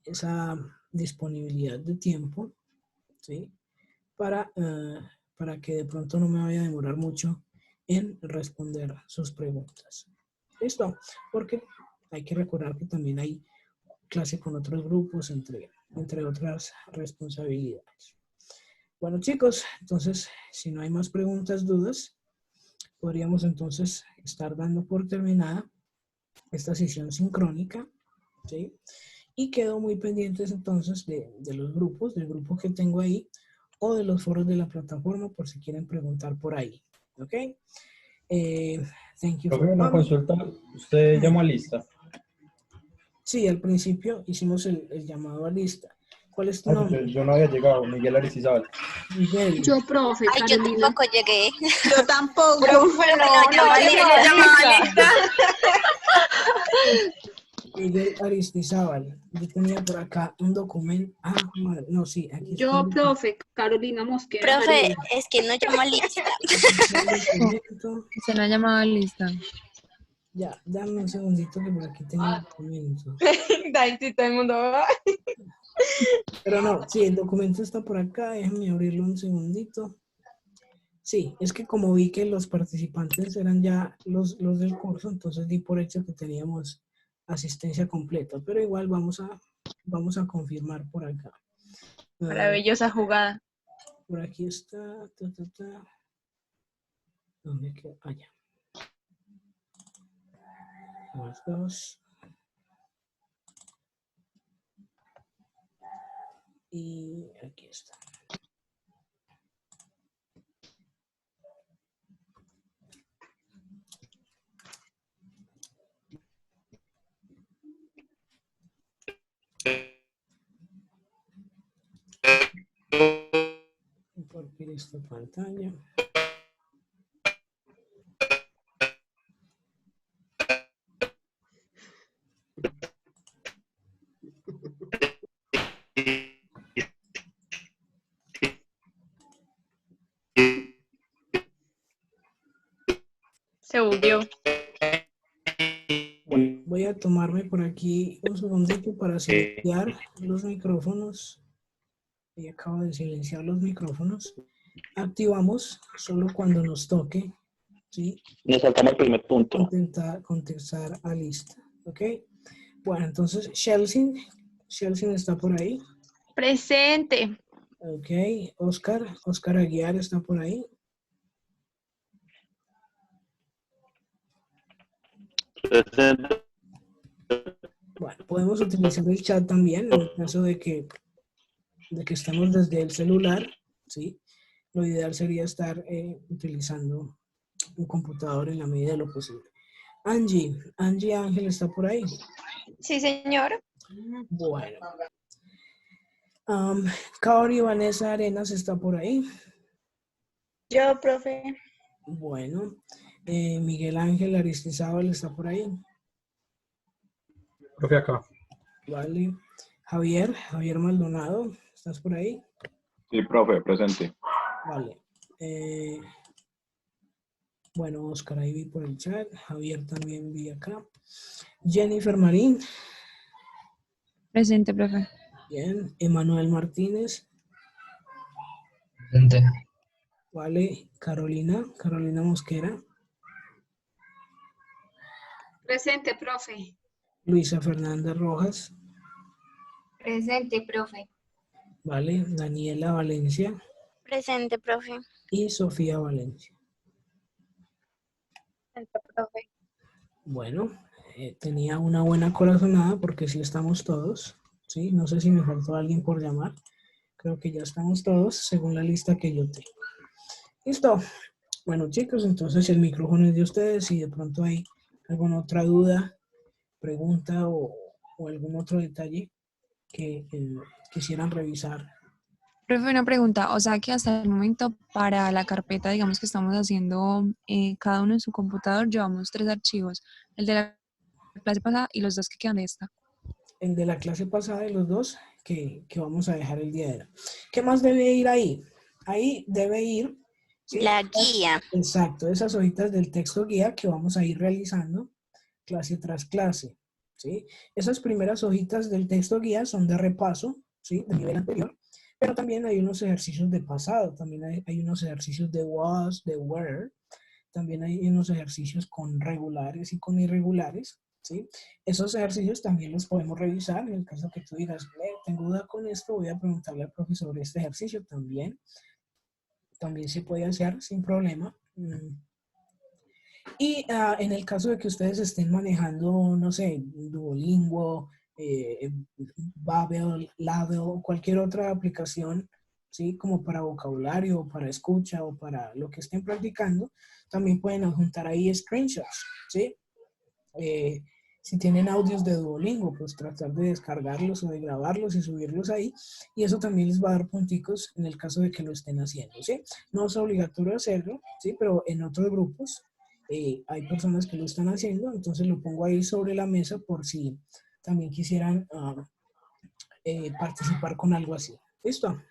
Speaker 1: esa disponibilidad de tiempo, ¿sí? Para que de pronto no me vaya a demorar mucho en responder sus preguntas. ¿Listo? Porque hay que recordar que también hay clase con otros grupos, entre otras responsabilidades. Bueno, chicos, entonces, si no hay más preguntas, dudas, podríamos entonces estar dando por terminada esta sesión sincrónica, ¿sí? Y quedo muy pendientes entonces de los grupos, del grupo que tengo ahí, o de los foros de la plataforma, por si quieren preguntar por ahí, ¿ok? Thank you for
Speaker 6: Profe, una
Speaker 1: coming.
Speaker 6: consulta. ¿Usted llamó a lista?
Speaker 1: Sí, al principio hicimos el llamado a lista. ¿Cuál es tu nombre?
Speaker 6: Yo no había llegado, Miguel Aristizábal.
Speaker 1: Miguel.
Speaker 3: Yo, profe,
Speaker 2: Ay, yo
Speaker 3: Carolina.
Speaker 2: tampoco llegué.
Speaker 4: Yo tampoco.
Speaker 7: Profe, no
Speaker 2: llamó
Speaker 7: llamaba
Speaker 2: a
Speaker 7: lista.
Speaker 1: Miguel Aristizábal. Yo tenía por acá un documento. Ah, madre, no, sí, aquí está.
Speaker 3: Yo, profe, Carolina Mosquera
Speaker 2: Profe,
Speaker 3: María.
Speaker 2: es que no llamó a lista.
Speaker 1: El documento.
Speaker 8: Se no ha llamado a lista.
Speaker 1: Ya, dame un segundito que por aquí tengo el documento.
Speaker 7: Ahí sí, todo el mundo.
Speaker 1: Pero no, sí, el documento está por acá. Déjame abrirlo un segundito. Sí, es que como vi que los participantes eran ya los del curso, entonces di por hecho que teníamos asistencia completa. Pero igual vamos a confirmar por acá.
Speaker 7: Maravillosa jugada.
Speaker 1: Por aquí está. ¿Dónde quedó? Allá. Más dos. Y aquí está. Compartir esta pantalla. a tomarme por aquí un segundito para silenciar los micrófonos. Y acabo de silenciar los micrófonos. Activamos solo cuando nos toque, ¿sí?
Speaker 5: Nos saltamos el primer punto.
Speaker 1: Contestar a lista, ¿ok? Bueno, entonces Chelsea está por ahí.
Speaker 7: Presente.
Speaker 1: Ok, Oscar Aguiar está por ahí.
Speaker 5: Presente.
Speaker 1: Bueno, podemos utilizar el chat también en el caso de que estemos desde el celular, ¿sí? Lo ideal sería estar utilizando un computador en la medida de lo posible. Angie Ángel está por ahí.
Speaker 7: Sí, señor.
Speaker 1: Bueno. Kaori Vanessa Arenas está por ahí.
Speaker 7: Yo, profe.
Speaker 1: Bueno. Miguel Ángel Aristizábal está por ahí.
Speaker 6: Profe, acá.
Speaker 1: Vale. Javier Maldonado, ¿estás por ahí?
Speaker 5: Sí, profe, presente.
Speaker 1: Vale. Bueno, Oscar ahí vi por el chat. Javier también vi acá. Jennifer Marín.
Speaker 8: Presente, profe.
Speaker 1: Bien. Emanuel Martínez.
Speaker 9: Presente.
Speaker 1: Vale. Carolina Mosquera.
Speaker 3: Presente, profe.
Speaker 1: Luisa Fernanda Rojas.
Speaker 7: Presente, profe.
Speaker 1: Vale. Daniela Valencia.
Speaker 2: Presente, profe.
Speaker 1: Y Sofía Valencia.
Speaker 7: Presente, profe.
Speaker 1: Bueno, tenía una buena corazonada porque sí estamos todos, ¿sí? No sé si me faltó alguien por llamar. Creo que ya estamos todos según la lista que yo tengo. Listo. Bueno, chicos, entonces el micrófono es de ustedes. Si de pronto hay alguna otra duda, pregunta o algún otro detalle que quisieran revisar.
Speaker 8: Profe, una pregunta. O sea que hasta el momento para la carpeta, digamos que estamos haciendo cada uno en su computador, llevamos 3 archivos. El de la clase pasada y los 2 que quedan de esta.
Speaker 1: El de la clase pasada de los 2 que vamos a dejar el día de hoy. ¿Qué más debe ir ahí? Ahí debe ir... ¿sí?
Speaker 2: La guía.
Speaker 1: Exacto, esas hojitas del texto guía que vamos a ir realizando clase tras clase, ¿sí? Esas primeras hojitas del texto guía son de repaso, ¿sí? De nivel anterior, pero también hay unos ejercicios de pasado, también hay unos ejercicios de was, de were, también hay unos ejercicios con regulares y con irregulares, ¿sí? Esos ejercicios también los podemos revisar en el caso que tú digas, tengo duda con esto, voy a preguntarle al profesor de este ejercicio también se puede hacer sin problema. Y en el caso de que ustedes estén manejando, no sé, Duolingo, Babel, Label, o cualquier otra aplicación, ¿sí? Como para vocabulario, para escucha o para lo que estén practicando, también pueden adjuntar ahí screenshots, ¿sí? Si tienen audios de Duolingo, pues tratar de descargarlos o de grabarlos y subirlos ahí. Y eso también les va a dar punticos en el caso de que lo estén haciendo, ¿sí? No es obligatorio hacerlo, ¿sí? Pero en otros grupos hay personas que lo están haciendo, entonces lo pongo ahí sobre la mesa por si también quisieran participar con algo así. ¿Listo?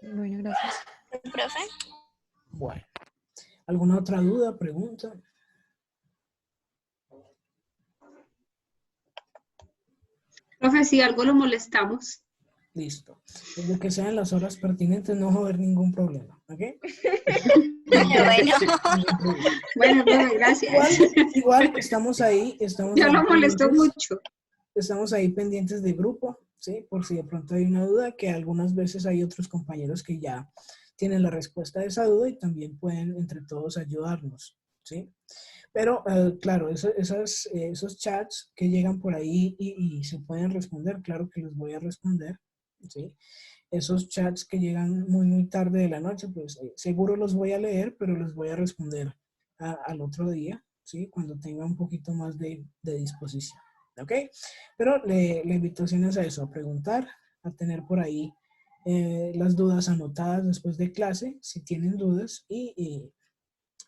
Speaker 8: Bueno, gracias.
Speaker 2: ¿Profe?
Speaker 1: Bueno. ¿Alguna otra duda, pregunta?
Speaker 3: Profe, si algo lo molestamos.
Speaker 1: Listo. Desde que sean las horas pertinentes no va a haber ningún problema, ¿ok?
Speaker 2: Bueno.
Speaker 3: Bueno, profe, gracias.
Speaker 1: Igual estamos ahí.
Speaker 3: Yo lo molesto mucho.
Speaker 1: Estamos ahí pendientes del grupo, ¿sí? Por si de pronto hay una duda, que algunas veces hay otros compañeros que ya tienen la respuesta de esa duda y también pueden entre todos ayudarnos, ¿sí? Pero, claro, esos chats que llegan por ahí y se pueden responder, claro que los voy a responder, ¿sí? Esos chats que llegan muy, muy tarde de la noche, pues seguro los voy a leer, pero los voy a responder al otro día, ¿sí? Cuando tenga un poquito más de disposición, ¿ok? Pero la invitación es a eso, a preguntar, a tener por ahí las dudas anotadas después de clase, si tienen dudas,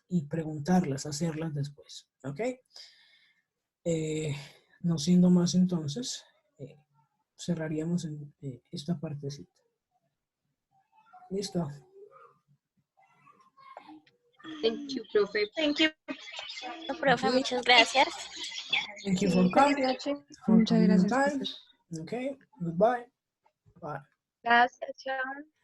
Speaker 1: y preguntarlas, hacerlas después, ¿ok? No siendo más entonces, cerraríamos esta partecita. ¿Listo?
Speaker 3: Thank you, profe.
Speaker 7: Thank you.
Speaker 2: No, profe, muchas gracias.
Speaker 1: Thank you
Speaker 7: Sí,
Speaker 1: for
Speaker 7: feliz
Speaker 1: coming.
Speaker 7: noche.
Speaker 1: For
Speaker 8: Muchas
Speaker 1: coming on
Speaker 8: gracias.
Speaker 1: time. Okay, goodbye. Bye.
Speaker 7: Gracias, chao.